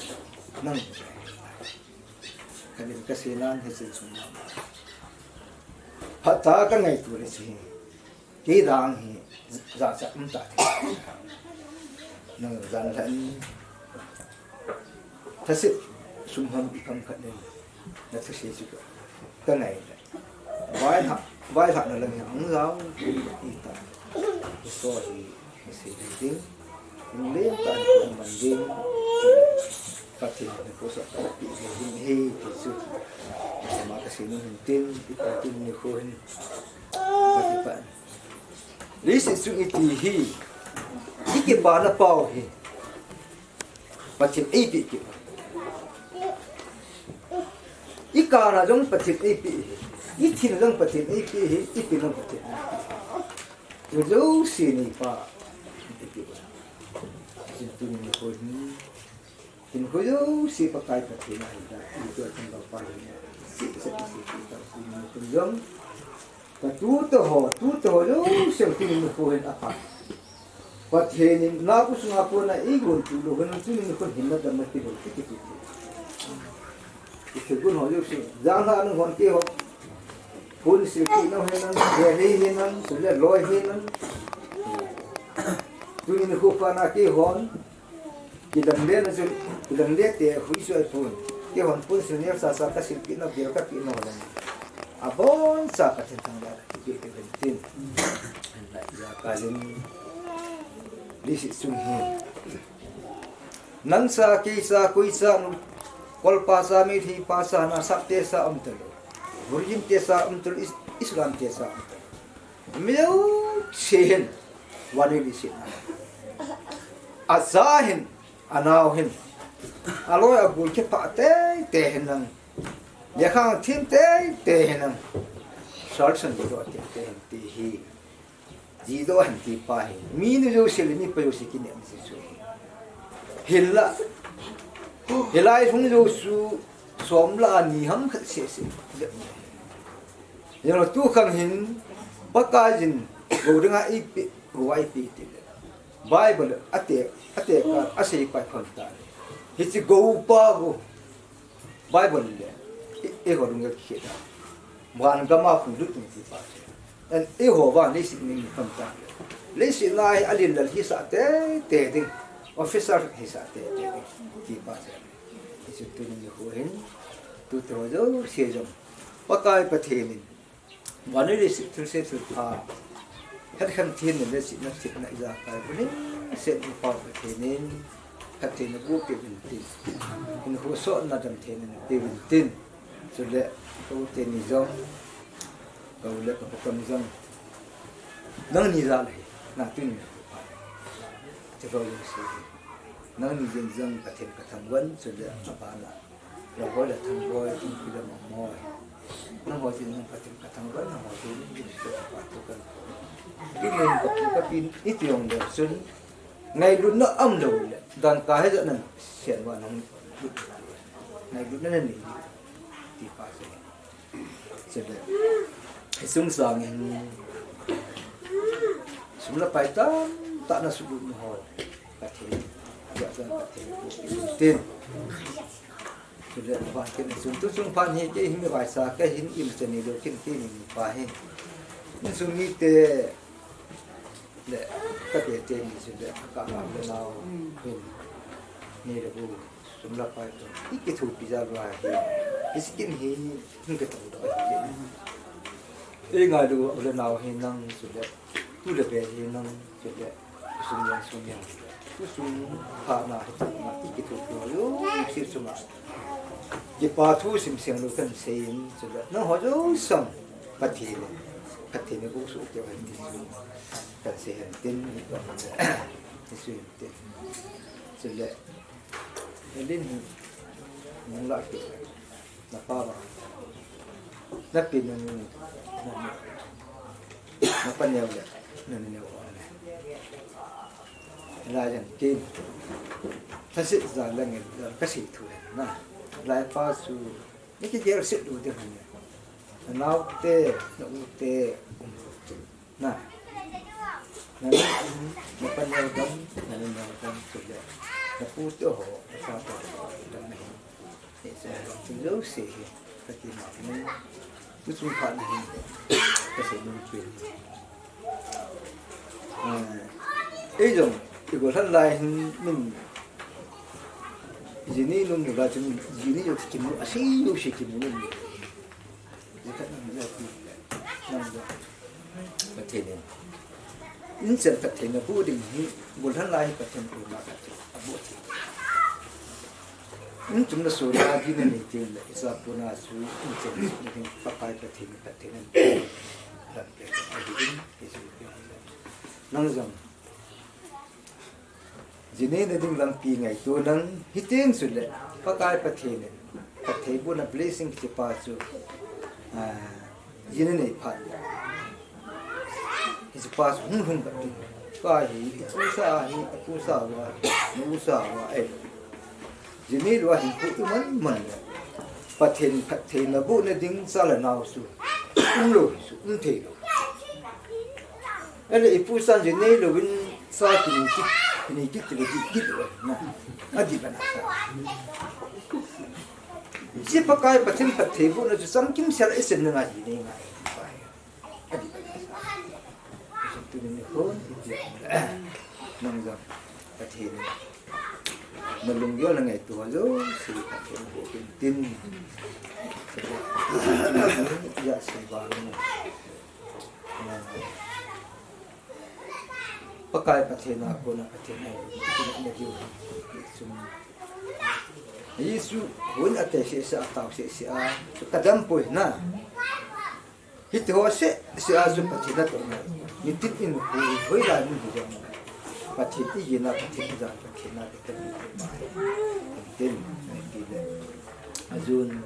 nang ka ni ka se nan he se sum ha ta ka ngai tu le si ki dang hi za sa ta nang zan than ta se sum ham bi kam ka ne na ta se su ka ngai vài thằng là lần hỏng giáo đi ta so thì sẽ đi tiếng lên tại mình đi phát triển thành phố sợ bị hình hay thì sự mà cái sự nó hình tiên bị phát triển nhiều hơn và bạn lý sự suy nghĩ thì cái bà nó bao thì phát triển ấy bị kiểu ít cả là giống phát triển ấy bị ít thì nó đang phát triển ấy cái ít thì nó phát triển rồi dấu xì này pa chính tôi mình coi thì nó dấu xì pa cái phát triển này là itu akan dapat xì mình cũng giống và tu to dấu xem thì mình coi apa phát triển nó cũng xuống apa này ý gồm tu đồ hơn chúng mình còn hình là đam mê cái cái cũng hỏi dấu xì giang ra nó còn kia không phun xịt nó hay năng về đi hay năng sửa lại lôi hay năng tuy nhiên khu pha na kia hòn cái đầm đen nó cái đầm đen thì hủy xoay phun cái hòn phun sửa nhẹ sa sa cái xịt nó biểu cái nó là à bốn sa cái thằng đó cái bên tin lại ra cái lên đi xịt sung hi nang sa ki sa kui sa kol pa sa mi thi pa sa na sak te sa am te Virgin tesa umtul Islam tesa meu sehen wanili sin azahin anauhin aloy abul ke pa te henang ya khang thim te henang salsan do te ti hi ji do han ti pa hi mi nu jo sel ni pa yo sikin ni si so hilla hilai thung jo su som la ni ham khat se yang tu khang hin pakajin godinga ipi wai pi ti bible ate ka ase pa khon ta hichi go pa go bible le e ho dunga ki da wan ga ma fu lu ti pa en e ho wa ni si ni khon ta le si lai alin lal hi sa te ding officer hi sa te ti pa hichi tu ni ho hin tu to jo se jo pakai patheninวันนี้สิทุเรศสุดท้ายถ้าคันทีนเนี่ยสินักสินักจากไปวันนี้เสร็จพอไปทีนี้คันทีนกูเปลี่ยนตินคุณหัวโซ่น่าจะทีนเปลี่ยนตินสุดแล้วเขาทีนี้จังเขาเล็กกับพวกนี้จัง nang ni za le na tinจะรอยังสินั่งนี่ยังยังกระเทียมกระทำวันสุดเลยอาบานะเราก็เลยทำบ่อยที่คือเราหมอมอยนั่งหัวจินนั่งกระเทียมกระทำวันนั่งหัวจินยิ่งสุดกว่าทุกคนที่เงินกับปีนี่ที่องเดียวซึ่งไงรุ่นนั้นอ้ำเลยดันกายจะนั่นเสียนว่าน้องไงรุ่นนั้นนี่ที่ป่าสุดสุดเลยไอ้สุ่มสางเองสุ่มละไปtak nak sebut mahal kata jangan kata tin sudah bahkan suntuk sumpan ni je hingga bahasa ke hin im seni do tin tin ni pahe ni sumi te le kata te ni sudah ka ma benau ni le bu sumla pa to ikit hu pizza ba iskin hi hingga tu do ni ngadu le nau hin nang sudah tu le be hin nang sudah sumyang kusum na hitna ikitu yo sisuma je patu sim siang lo kan sein sudah no hojo sam pathine ko su ke wa ni kan sein tin ko isu tin sudah elin mula ke na pa ba na pin na panyaw ya na ni lại rằng kim thật sự là người cái gì thôi nè lại bao su những cái gì sự đủ được này nào tê nụ tê nè nè một phần nhiều lắm nè nè con chủ đề là phu tiêu hộ sao đó đằng này để sẽ chúng dấu xỉ cái gì mà mình cứ xung quanh này cái sự mình truyền ý dùng 이거 살라인 는 이제니 놈 누가 좀 이제니 어떻게 뭐 아시 요시 기분은 이제 남자 같은 인생 같은 부딩이 뭘 살라인 같은 거막 아버지 좀더 소리하기는 있는데 이사보나 수 인생 이런 빠빠이 같은 남자 जिन्हें नदिंग lumpy ngay तो नंग हितें सुले पकाय पथे ने पथे बुना blessing के पासु जिन्हें नहीं पाल इस पास हुं करते काहे इकुसा वा नुसा वा ए जिन्हें वा हिंकु इमन मन पथे न बु नदिंग साला नाउसु उलो सु उनथे लो अरे इपुसा जिन्हें लो विन सा किंची ini kita lagi gitu nah adi banasa si pakai patin patte bu na sam kim sel esen na ji ni ngai adi banasa itu ni ko nang ga patte ni melung yo ngai tu ajo si patte bu tin ya si ba ni pakai pathena ko na pathena ni ju sum Yesu hun ate se sa taw se a kadam po na hit ho se a ju pathena to na ni tit in ko hoi la ni ju pathiti ye na pathiti ja pathena de ta ni ba den ni de ajun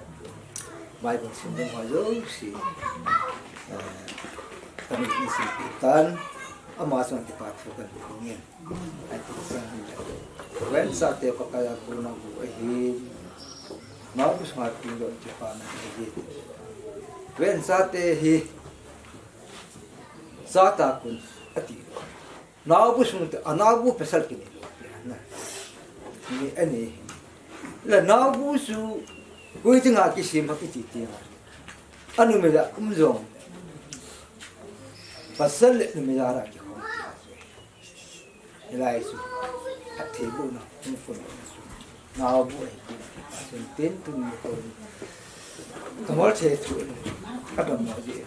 Bible sin den ho jo si kami isi tan amasang tipatukan ini ay tisang when sa te pakaya ko na buhay maubos nga pindon Japan when sa te hi sa ta kun ati naubos mo anabu pesal kini na ni ani la naubos ko iti nga kisim makititi ano meda umzong pasal ni mera ki nilai su hati bu na info na bu sen tu ni ko kamar che tu adam ma ji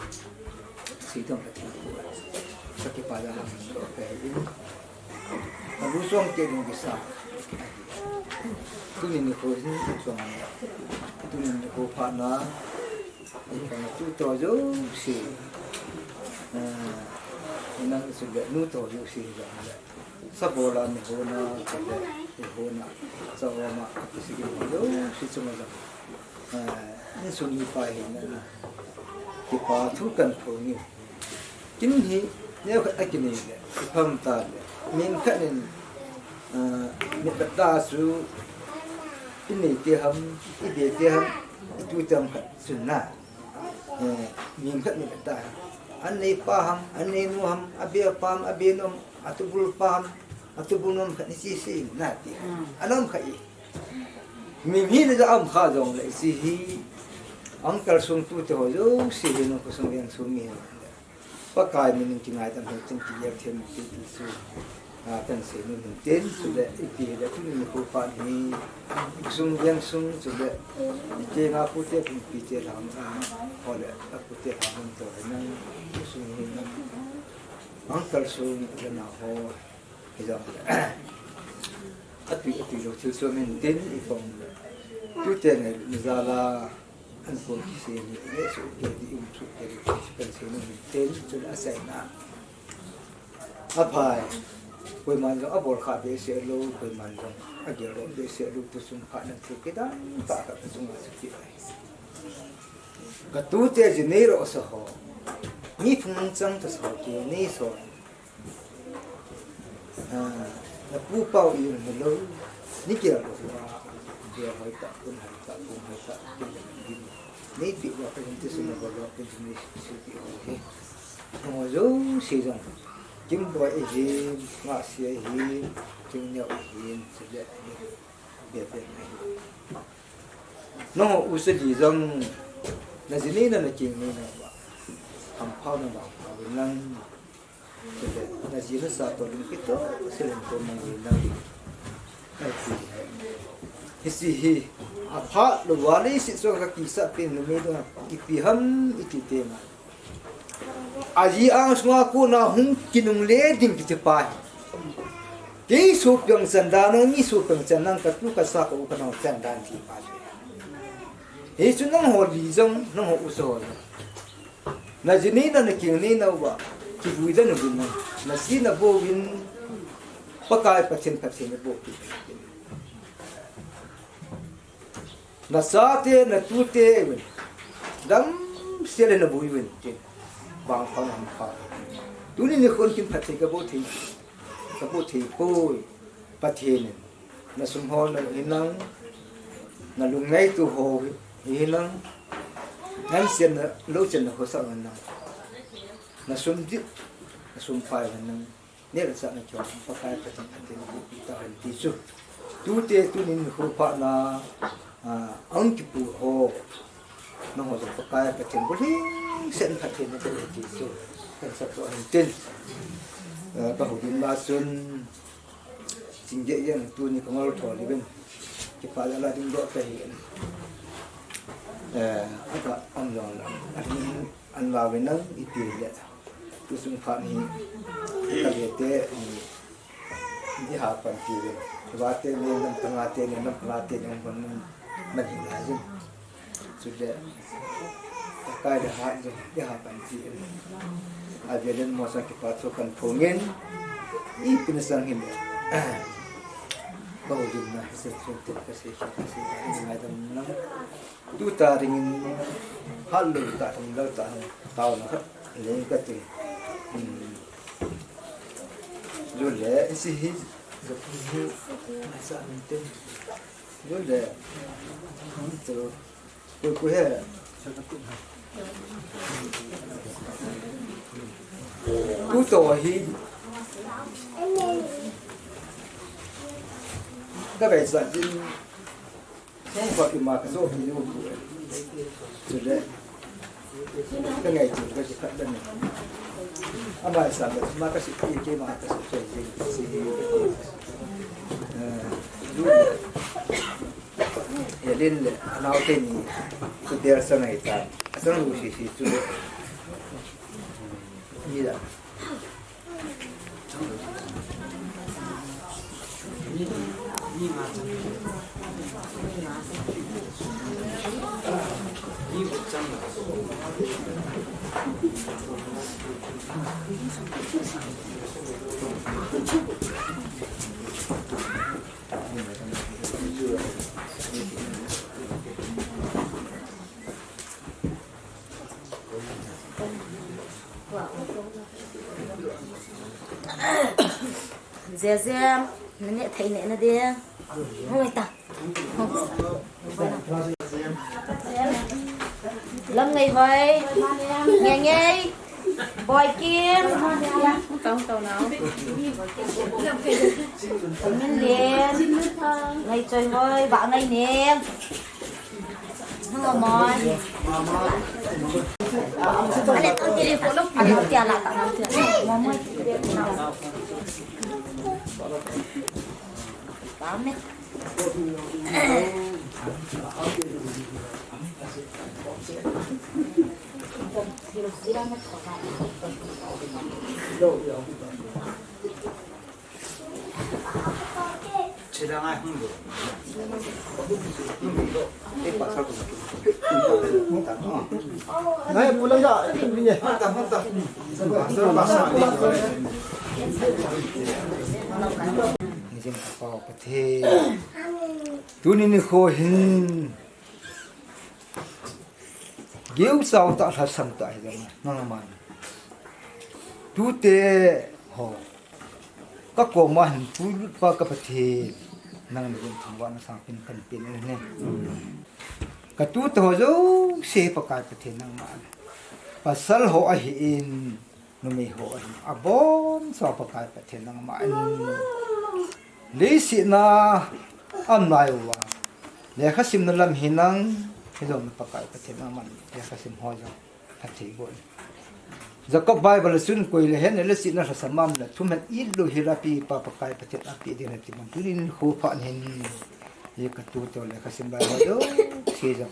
si dong hati bu sakit pada lah ke ini abu song ke ni bisa tu ni ko ni song tu ni ko pa na tu to jo si nang sule nu to yu si ja le sabola ni hona le hona zawama kisigi yo si chuma ja ni suni pa hi na ki pa thu kan tho ni kin hi ne ka akini le pham ta le min kha nen mi ta su ini te ham ide te ham tu tam kha sunna min kha ni ta an nei paham an nei nu ham abia pam abinom atubul pam atubunum kha ni si na ti anom kha i mi hi le am kha jong le si hi ang kal sung tu te ho yo si hi no ko sung yang su mi pa kai min ki ngai tam chen ki yer them ti su tan se nu ten su le ti le tu ni ko pa ni sung yang sung su le je nga pu te pi te lam ho le pu te ham to na sung ni na ang kal sung le na ho he ja ati lo chu so min ten I pom tu te ne ni za la an ko ki se ni le so ke di um chu ke ri kan se ni ten chu la sai na apai koi man jo abor kha be se lo koi man jo a ge ro be se lu tu sum kha na chu ke da ta ka sum ma chu ki ai ka tu te ji ne ro so ho ni phung chang ta so ke ni so na pu pau I na lo ni ke ro wa dia hoi ta kun hai ta kun hai ta ni pi wa ka ni su na lo ke ni su ti ho he no zo si jong kim boy hi ma si hi kim nyau hi se de be be no u se di jong na jini na king ni na wa am phao na ba nan se de na jini sa to ni ki to se len to na ni na hisi hi apha lo wali si so ka ki sa pin me do ki ham iti te ma aji ang sunga ko na hung kinung le ding ki pa ke so pyang san da no ni so pyang chan nang ka tu ka sa ko ka no chan dan ti pa he chu nang ho li jong nang ho uso na jini na na king ni na wa ki bui da no bin na si na bo win pa kai pa chen bo ki na sa te na tu te win dam sele na bui win tin bang phang ham pha tu ni khon kin phat ka bo thi poi pa the na sum ho na hinang na lung ngai tu ho hinang nan sen na lo chen na ho sa na na sum di na sum phai na ne ra sa na chho pa kai pa chen tin bu ta han ti su tu te tu ni ho pha na ang ki pu ho nó họ dùng cái chuyện của lý sẽ phát triển nóเป็นchỉ sốเป็นสัดส่วนtrên các hội viên ba xuân chính dễ dàng tu như con ngô thọ đi bên cái phải là đừng đọt cái hiện các anh rồi là anh vào bên nắng ít tiền đấy tu sung phát hi cái việc thế đi học phần gì đấy và thế nên năm tháng là thế nên năm là thế nên mình hiện là gì sudah kai dah hat je dia hapan ji ajaran masa kepatukan pungin I pinasang him bau jumna sesuatu kasih ini ada menang tu taringin halu tak tinggal tak tahu nak lain kata lule sih zakuh masa nanti lule tu cô hết cú tổ hi các bạn sản sinh không phải mà cái số thì luôn rồi đấy cái ngày chỉ có chỉ cắt đơn này anh bạn sản xuất mà cái sự kia mà cái sự gì ya lên nào tên tu dia rasa naik tak, asal lu sisi tu ni dah. Ni macam ni macam dè dè nó nhẹ thấy nhẹ nó đi không ta lâm ngày vậy nghe nghe bòi kim tàu nào mình liền ngày chơi hơi bạn ngày nè không mỏi anh con đi phụ lúc anh học tiền là tặng học tiền mà mới tám mét 지나가 힘도. Này pulang dah ni. 한다 한다. 저 마사. 이제 뭐 버테. 돈이 코힌. गेउ साउ ता हसम ता है नंगमान तुते हो का को मन पुल पा का पथे नंग न थंगवा न सा pin kan pin ne ka tu to jo se pa ka pथे nangman pasal ho a hi in no me ho abon sa pa ka pथे nangman le si na am nai wa le khasim na lam hinang Hidong pakai pati naman ya kasim hoja pati bon. Jacob Bible sun ko ile hen le sin na sa mam la tumen ilu hirapi pa pakai pati api din ti man tunin ho pa hen ye ka tu to le kasim Bible do se ja.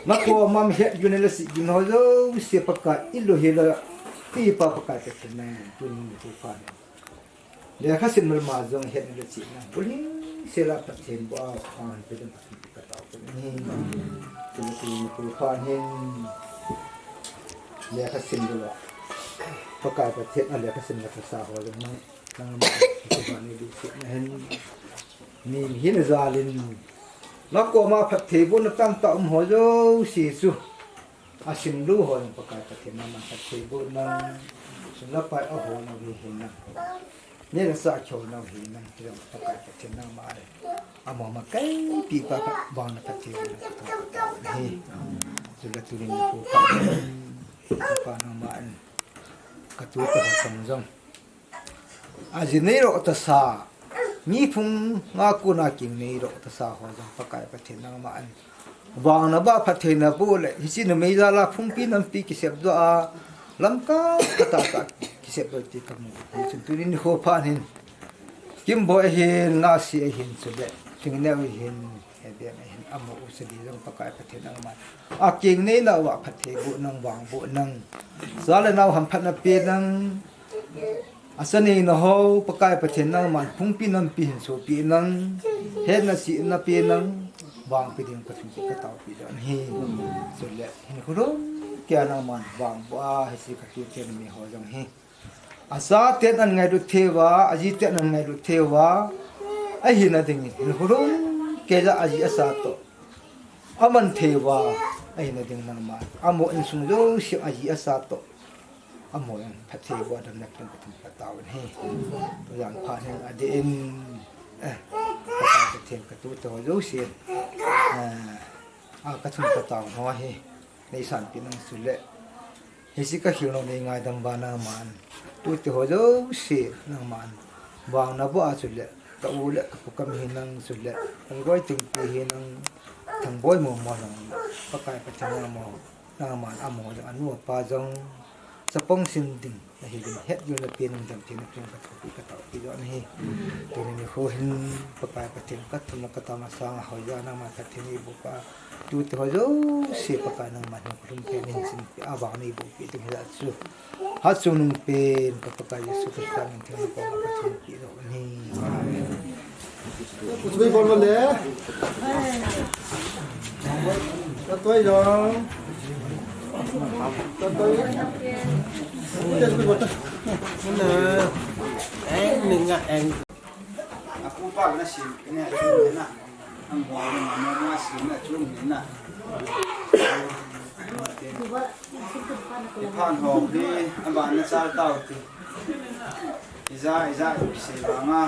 Mako mam he yun le si din hojo se pakai ilu hira pi pa pakai pati na tunin ho pa. Le kasim mal ma jong hen le si na pulin sila pati bo an pedonนี่ตัวตัวพานเห็นเลี้ยขสินดูละประกาศประเทศอะไรขสินรัฐศาสตร์ว่าอย่างนั้นนั่งมาที่บ้านนี้ดูสิเห็นนี่หินซาลินแล้วก็มาพัฒน์บุญตั้งต่อมหัวโยสีสุอาชิมรู้หัวประกาศประเทศนั้นมาพัฒน์บุญนั้นสุนัขไปเอาหัวเราเห็นนะนี่เราสะโชว์เราเห็นนะที่เราประกาศประเทศนั้นมาเลยAmo makai pipa bang na pati ni sudah turun ko pa naman katuto sa samjong ajinero ta sa ni phung ngaku na king nero ta sa ho jang pakai pati nang maan bang na ba pati na bole hisin me jala phung pi nam pi ki sep do a lamka kata ta ki sep do ti kam ni turin ho pa hin kim boy hin na si hin sudah Ting na hin ebe hin amo usadi jong pakai pati nang man a king nei na wa pati bu nang wang bu nang sala naw ham phat na pe nang asani na ho pakai pati nang man phung pi nam pi hin so pi nang he na si na pe nang wang pi ding pathu ka taw pi don hi so le hin khuro kya nang man wang ba he si ka tu chen mi ho jong hi asa te an ngai du thewa aji te an ngai du thewa ai hin na ding ni hurum ke ja aji asato aman thewa ai na ding nang ma amo in sung jo si aji asato amo yan phathewa dam na kin patum pataw he to yang pha hen ade in ka them ka tu to jo si ka thum pataw ho he nei san pin nang sule he si ka hiuno nei ngai dam ba na man tu te ho jo si nang man wang na ba sule ka ula ka pukam hinang sule ang goy ting hinang thang boy mo mo nang pakai pachang mo nang man amo jang anu pa jang sapong sinding na hidin het yun na pinang jam tin na ka topi ka taw pi don hi tin ni ho hin pakai pachang ka tum ka ta ma sang ho ya na ma ka tin ibu ka tu te ho jo si pakai nang man kum pe ni sin aba ni ibu pi ting la su ha su nung pe ka pakai yesu ka ta ni tin ko ma ka tin pi do ni Tôi còn một lẽ tôi rồi tôi aku pa na sim ne chum na am bo na sim na chum na phan ho đi am ba na sal tao ti iza se ba nga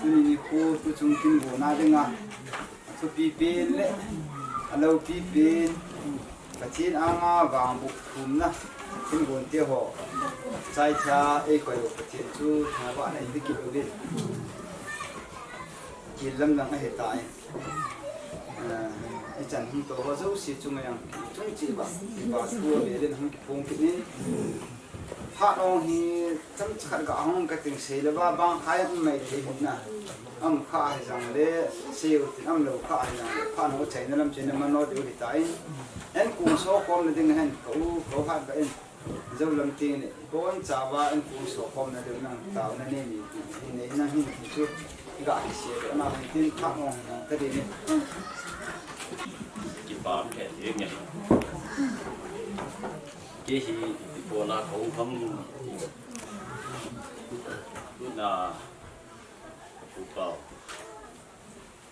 ni ko tu chung kin go na de nga tu pi pen le alo pi pen ka chin anga ga bu thum na kin gon te ho chai cha e ko yo ka chin chu na ba na ti ki be ki lam lang a he tai ai chan hum to ho zo si chu yang chung chi ba tu be den hum ki pong ki ni pha ong hi cham khat ga ong ka ting se le ba bang khai mai the hum na am kha hai jang le se u tin am lo kha hai jang pha no chai na lam chen ma no de hi tai en ku so kom le ding hen ko ha ba en zo lam ti ne kon cha ba en ku so kom na de na ta na ne ni ne na hi chu ga hi se de na hi tin pha ong ta de ni chỉ bảo cái gì nhỉ cái gì của là không không lúc nào cũng bảo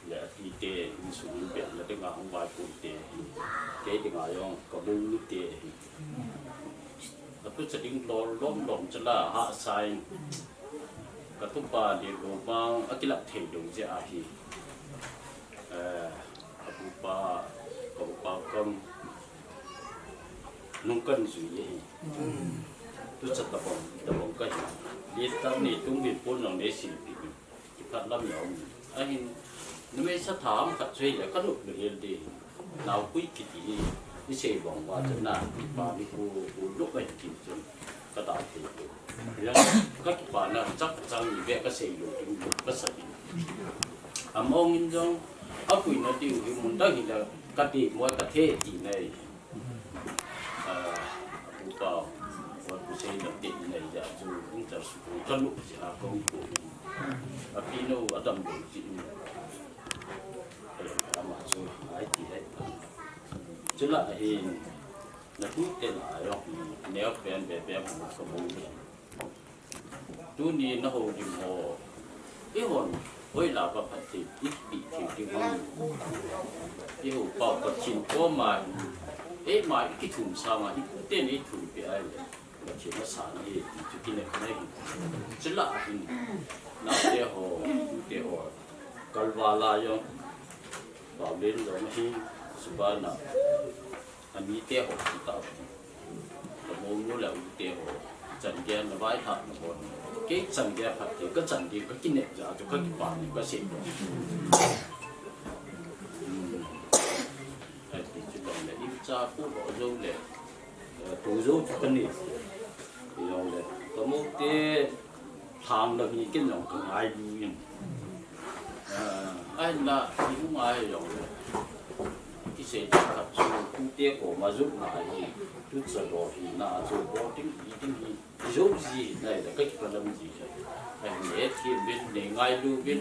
là đi tè xuống biển là cái ngọn vài cuốn tè cái ngọn yong có bung tè là tôi sẽ đi lom cho là hạ sai cái tụi bà đi gồm mang cái lạc thể đồng chế à hi ba công nông cân suy nghĩ tôi sẽ tập bóng cái đi tâm này tung biển bốn lòng để xử lý chỉ phát lâm nhỏ anh nó mới sát thảm phát suy là các lúc được lên đi nào quý kỳ đi xe vòng qua chỗ nào bà đi cô lúc này kịp rồi các đại thì các bạn là chắc chắn như vậy các xe đồ chúng rất sạch ông in trong ở quỷ nó tiêu thì muốn tới thì là cái gì mỗi cái thế gì này cũng có và cũng xây được tiền này giờ dù cũngจะcũng có lúc sẽ là công cụ và khi nó ở tầm độ gì mà chú ai thì đấy chứ là thì là cứ cái lại rồi nếu bên một cái môn chú ni nó hồ gì hồ cái hồn ôi là vật thì ít bị thiểu hơn cái hộp bọc vật chín có mà mà cái thùng sao mà ít tên ít thùng bị ai là chỉ nó sản gì chú kia này chứ là thì nó để hồ calvala yo bảo đến rồi mà khi subana anh đi theo hồ tạo là muốn nó là theo hồ trận kia nó vãi thật nó còn cái trận kia thật thì cái trận thì có kinh nghiệm ra cho các bạn thì có thể thì chúng ta là đi cha phụ bỏ dâu để tổ dâu cho cái này thì rồi là có một cái thằng là những cái lòng không ai vui anh là những ai rồi cái sự thật sự kinh tế của mà giúp lại thì chút giờ rồi thì là rồi có tính dấu gì này là cách làm gì anh nhớ thêm biết để ngay luôn biết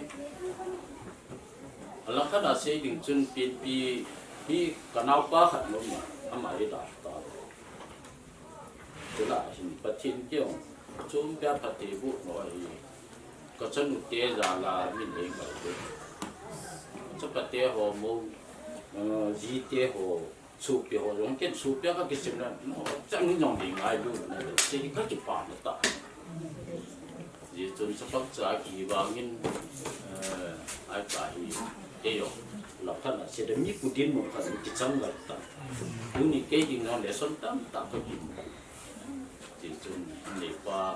là cái là xây dựng chân pi cái nào quá hẳn luôn mà anh ấy đã tạo tức là hình bắt thiên kiểu chúng ta phát triển bộ nói có chân tế ra là mình để vậy đấy cho phát triển hồ môn gì tế hồ sụp thì hồ giống cái sụp các cái chuyện đó nó chẳng những dòng điện ai luôn này thì các cái bản nó tạo gì chúng sẽ phát triển kỳ vọng những ai phải để rồi là thật là sẽ đến nhất của tiến một phần cái sống là tạo nếu như cái gì nó để sống tâm tạo cái gì thì chúng để qua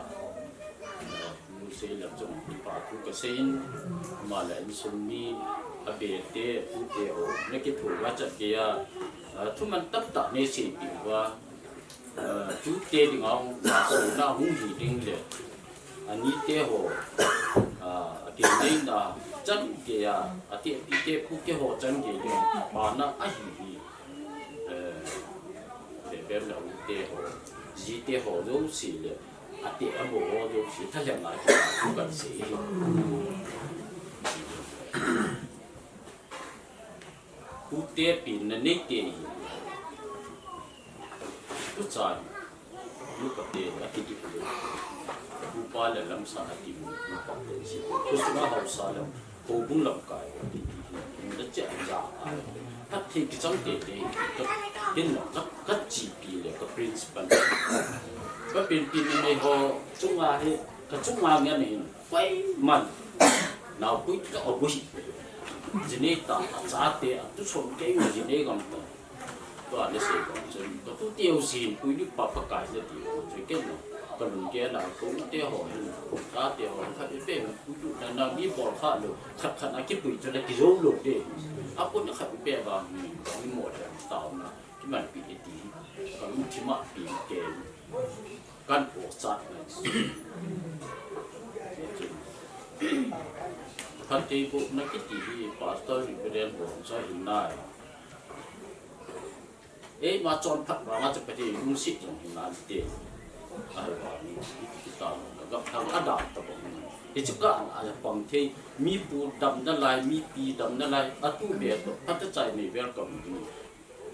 nu sẽ làm trong cái part của cái sen mà lại chúng mi ở bên thế u thế hồ nó cái thủ quá chặt kia chúng mình tất cả những sự việc qua chú tế thì ông số nào hung gì đinh lệ anh đi tế hồ cái này là chân kia tiệm đi tế phụ cái hồ chân kia nhưng mà nó ai gì để bên là u tế hồ gì tế hồ đâu xí lệ tiệm hồ đâu xí thay làm lại cũng cần xí u tế pin là nấy tế chút dài ลูกกับเด็กอาทิตย์ที่เลยผู้ป้าเลยลำสาติมุนกับเด็กสิคือสุนัขเขาสาแล้วโคบุ้งลำกายวันที่มันจะเจ็บจ้าถ้าที่ที่จังเด็กก็เห็นหรอกก็จีบีเลยก็ principal ก็เป็นปีในหอจุงมาให้ก็จุงมาเนี่ยนี่ไว้มันเราพูดก็เอาบุษจีนี่ตาจ้าเตะทุกคนเก่งจีนี่กันต่อก็อันนี้เสียก่อนจนก็ทุกเดียวสิคุยด้วยปากกายจะดีช่วยเก่งเนาะก็ลุงแกน่ะก็เตี้ยหอนี่จ้าเตี้ยหอถ้าไปเป็นคุยด้วยนั่นมีบอลข้าเลยขับขนาดคิดปุ๋ยจนได้กิโลลูกเด้อาปุ่นขับไปเป็นบางมีหมดตาวนะที่มันปีดีก็ลูกที่มาปีเกมกันปวดสัตว์พันธีบุนักกิจที่ปาสเตอร์เรียนหัวใจหินได้มาจอนพักมาจะไปที่มุสิอย่างหินได้เด็กอะไรแบบนี้ที่ตามกับทางอาดาตะบงที่จุกกันอะไรบางทีมีปูดำนั่นไรมีปีดำนั่นไรอัตุเบียดพัฒใจในเวลกับนี้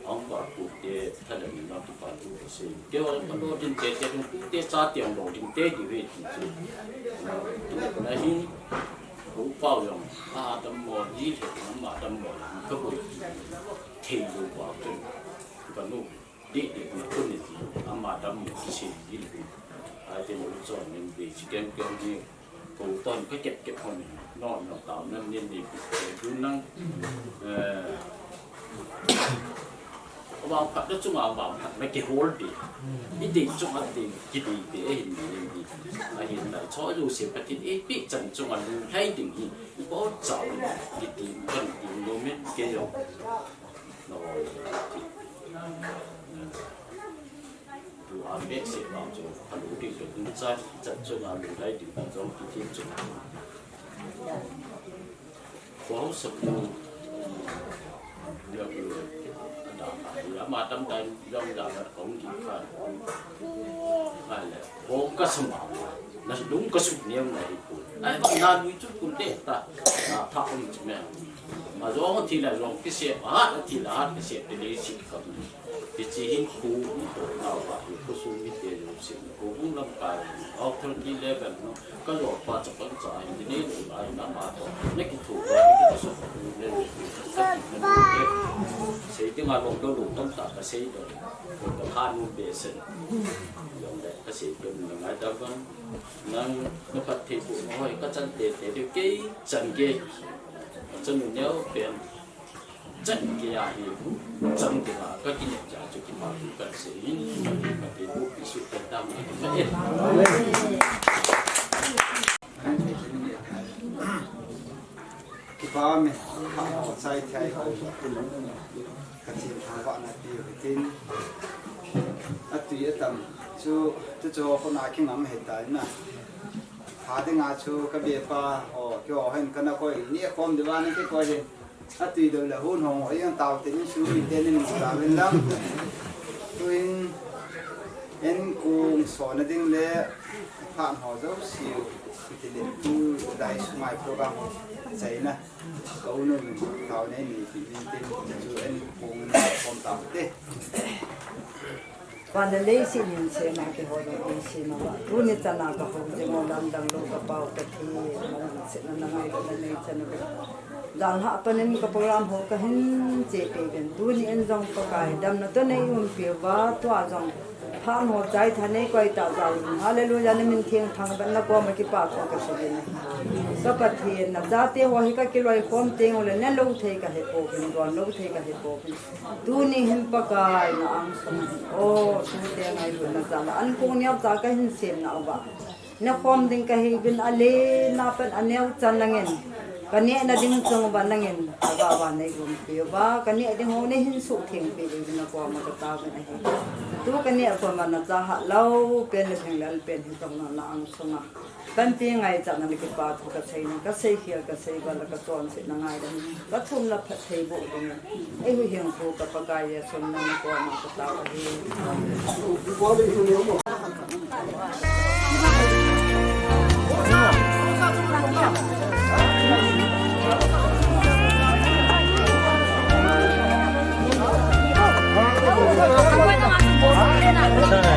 ông bảo cụ tê thay là mình làm cái bản thu của sinh kêu ông nói đến tê tê ông cụ tê xa tiền đồ đến tê thì về thì chứ là hin cụ bao lòng đâm mò gì thì nó mà đâm mò cơ hội thì đủ quá rồi còn nu đi để mà không được gì mà đâm mò thì gì được thì một số mình bị chỉ đem kêu như cụ toàn cái kẹp hơn nó tạo nên đi cứ năng vào phát chúng vào phát mấy cái hole đi, ít đi chúng ăn đi cái đi để hình hiện lại cho dù sẽ phát triển bị chẳng chúng ăn hay đừng gì, có chảo cái đi cần đi nó mới cái rồi, rồi tụi ăn biết sẽ vào chỗ ăn uống đi được những sai chẳng chúng ăn được đấy thì vào trong cái thiên chúng quá sập được mà tâmใจย่อมด่าของจริงค่ะนั่นแหละโอ้ก็สมองนั่นลุงก็สุดเนี้ยไงคุณไอ้บางนานมีจุดคุณเด็ดตาทักคนใช่ไหมมาร้องทีละร้องพิเศษทีละพิเศษเป็นเลสิครับที่จีนคูมีตัวเราว่าอยู่ก็สู้มีเดียวสิ่งกูมุ่งลำกายเอาคนที่เล่แบบนั้นก็หลอกปาจากปัญจายที่นี่หรืออะไรน้ำมาต่อไม่กินถูกเลยไม่กินผสมเลยเสียที่มาลงก็หลุดต้องตัดก็เสียเลยก็พานุ่มเบสน์ยอมได้ก็เสียเป็นยังไงแต่ก็นั่งนับถือผู้น้อยก็จันเตะเดี๋ยวกี้จันเกยจันเนี้ยเป็นจันเกียร์หิวจันเกียร์ก็กินอย่างจ้าจุดที่มาดูกันเสียงมันเป็นบุพิสุทธิ์เป็นดำเป็นเอ็ดที่พ่อแม่เขาใส่ใจเขาคุณกระเทียมทางบ้านนาทีกระเทียมอัตยต่ำชูจะโจคนอาคิงน้ำเห็ดได้นะหาที่งาชูกระเบียป้าโอ้เกี่ยวเห็นกันนะก้อยเนี่ยความดีว่านี่ที่ก้อยเห็นอัตยเดินละหุ่นหงยังเต่าเต็มชูมีเต็มนี่สาวเป็นดำตัวเอ็นกูสอนดิ้งเล่ผ่านหอเจ้าสิวที่เล่นตู้ได้สมัยโปรแกรมใช่นะเขาหนึ่งเขาในมีที่ดินเต็มจูเอ็นกูความต่ำเต้ วันนี้สิมินเซนักที่หัวเราเป็นสิมาว่ารู้นี่จะน่าก็คงจะมองดังๆลงกระเป๋าตะกี้มันเสร็จแล้วนั่งไงก็นั่งจะนึกดังหาปนิมกับโปรแกรมหัวก็เห็นเจ็บเองดูนี่เอ็นจงประกายดำนั่นตัวนี้มันเปรียบว่าตัวจงพาหัวใจท่านนี้ก็ตาใจฮาเลลูยานี่มันเที่ยงทางเป็นนักว่ามันกี่ปากก็สุดเลยสัพพะนับจาติหัวหิกกิโลยความเตียงเลยเนี่ยลูกเทกะเหตุโเป็นก่อนลูกเทกะเหตุโเป็นดูนี่เห็นปากายนะอังสมโอ้สุดเตียงไงบุญนะจ๊ะอันพวกนี้เอาจากเห็นเสียงนะว่าเนี่ยความดิ่งกะเหเป็นอะไรน่าเป็นอันนี้จันลังเงินกันเนี่ยน่าดิ่งจงบันลังเงินแต่ว่าในกลุ่มเปียว่ากันเนี่ยดิ่งหัวนี่เห็นสุขเทียงไปเลยนะความมันจะตาเป็นอะไรตัวกันเนี่ยความมันจะหาเราเป็นเพียงแล้วเป็นที่ตรงนั้นอังสมกันเพียงไงจากนั้นก็ปาทุกข์ใช้นั่นก็ใช้เขียก็ใช้บาลก็สอนเสร็จนั่งไงดังนี้ก็ทุ่มละพัดเทบุตรงนี้ไอ้หุ่ยเหี่ยงผูกับปากายสมนั่นก็มาตาดีใช่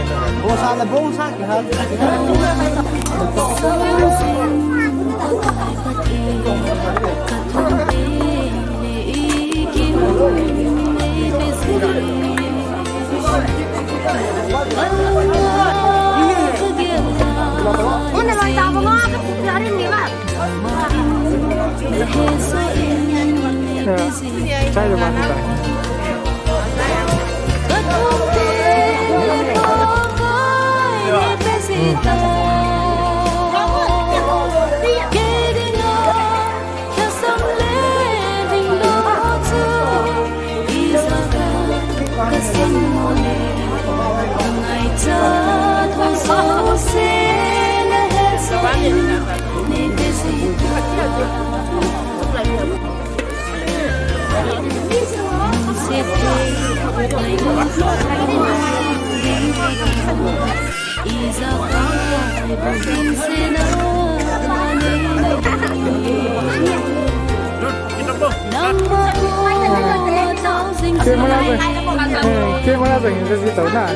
Kia mana tu yang kita tahu nak.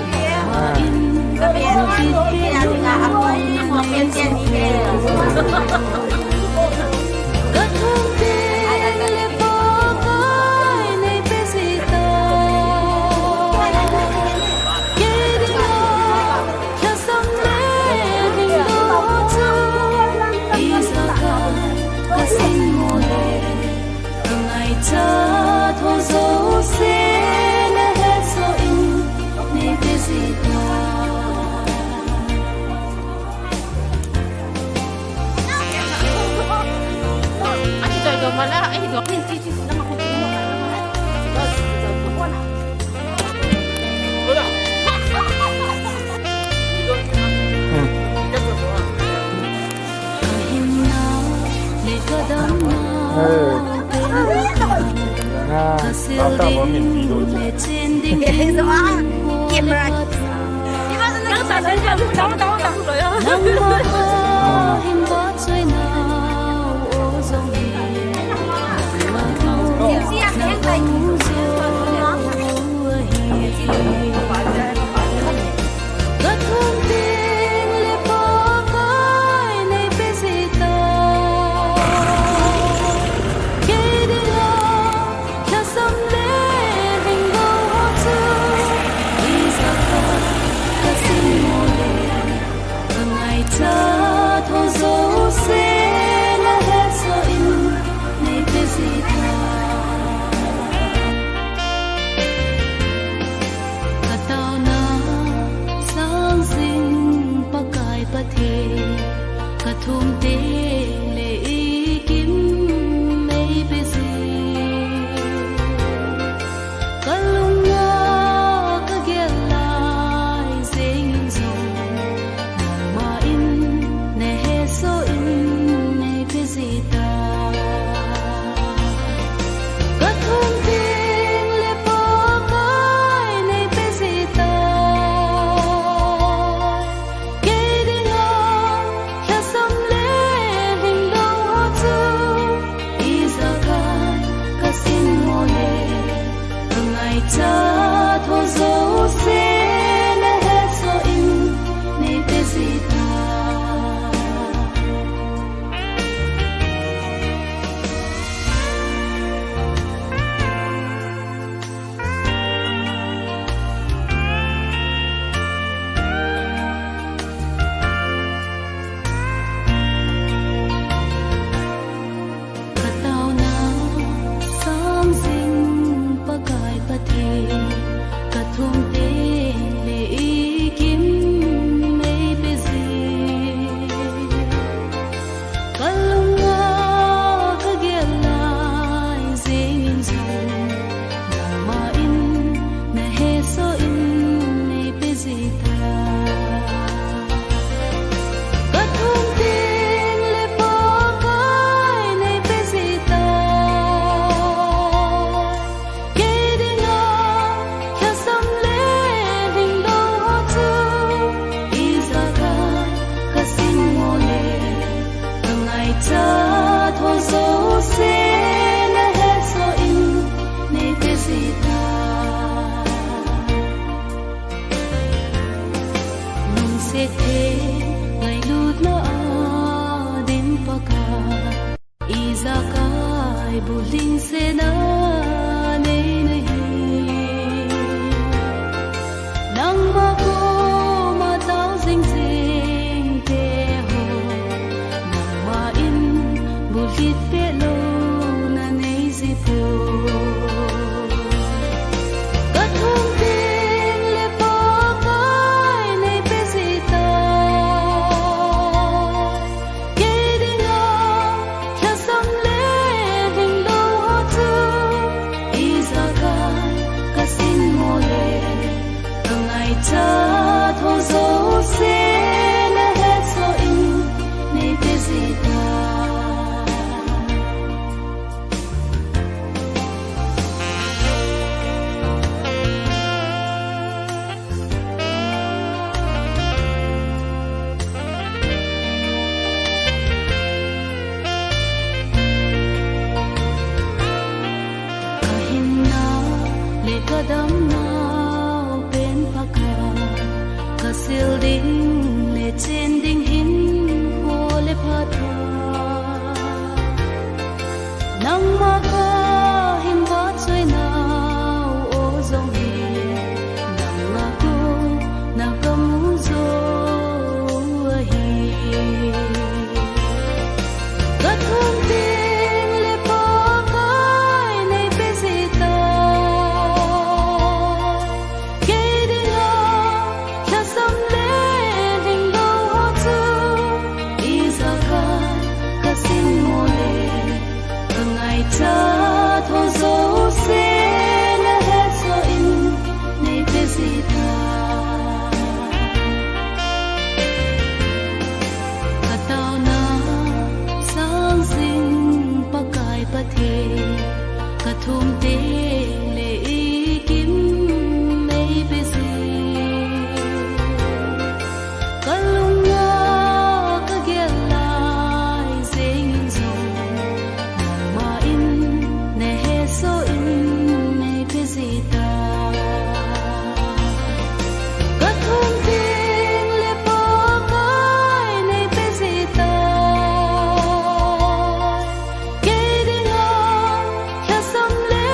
buling se na nei nei nang ma ko ma tao jing jing te ho nang ma in bulit pe lo na nei zi po cha thô dấu xe na hết so in nei pe zi ta kahin na le kadam na sil ding le chen ding hin ho le phatha nang ma ka hin ba choi na o zong hi nang ma ko na kam zo hi ka thum ding le pa kai nei pe si ta cha thô dấu xe na hết so in nei pe zi ta ka tao na sang sing pa kai pa the ka thum te le i kim nei pe zi ka lung na ka gel lai sing zo so in nei pe zi ta ka thum ting le pa kai nei pe zi ta ke ding a kha sam le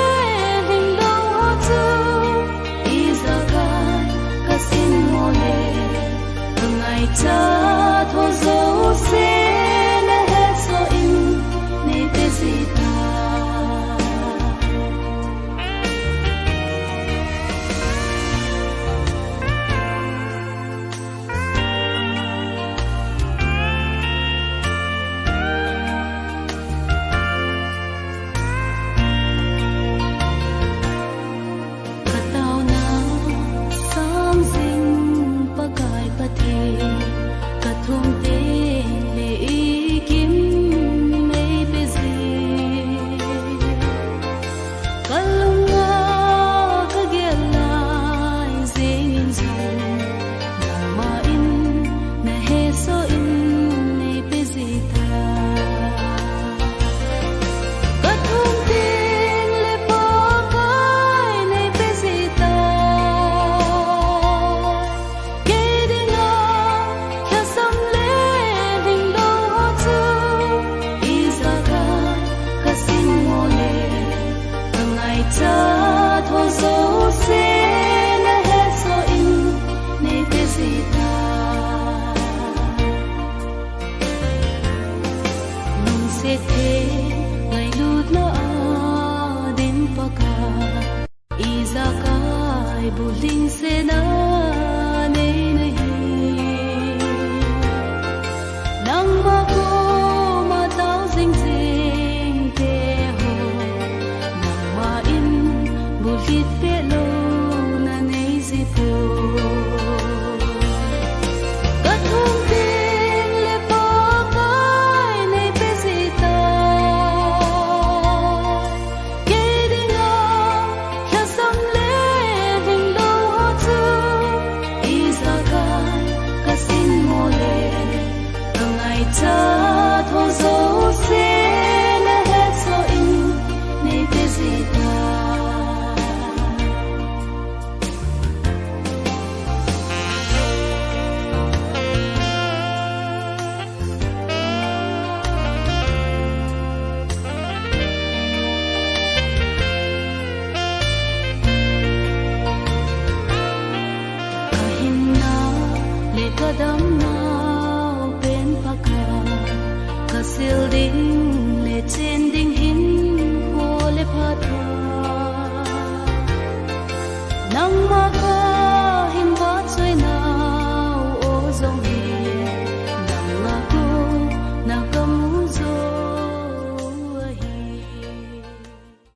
ding lo ho chu i za ka sin mo le ngai cha tho zo se na hết so in nei pe zi ta cha thô dấu xe na hết so in nei pe zi ta nung se the ngai lut na a din pa ka i za kai buling se na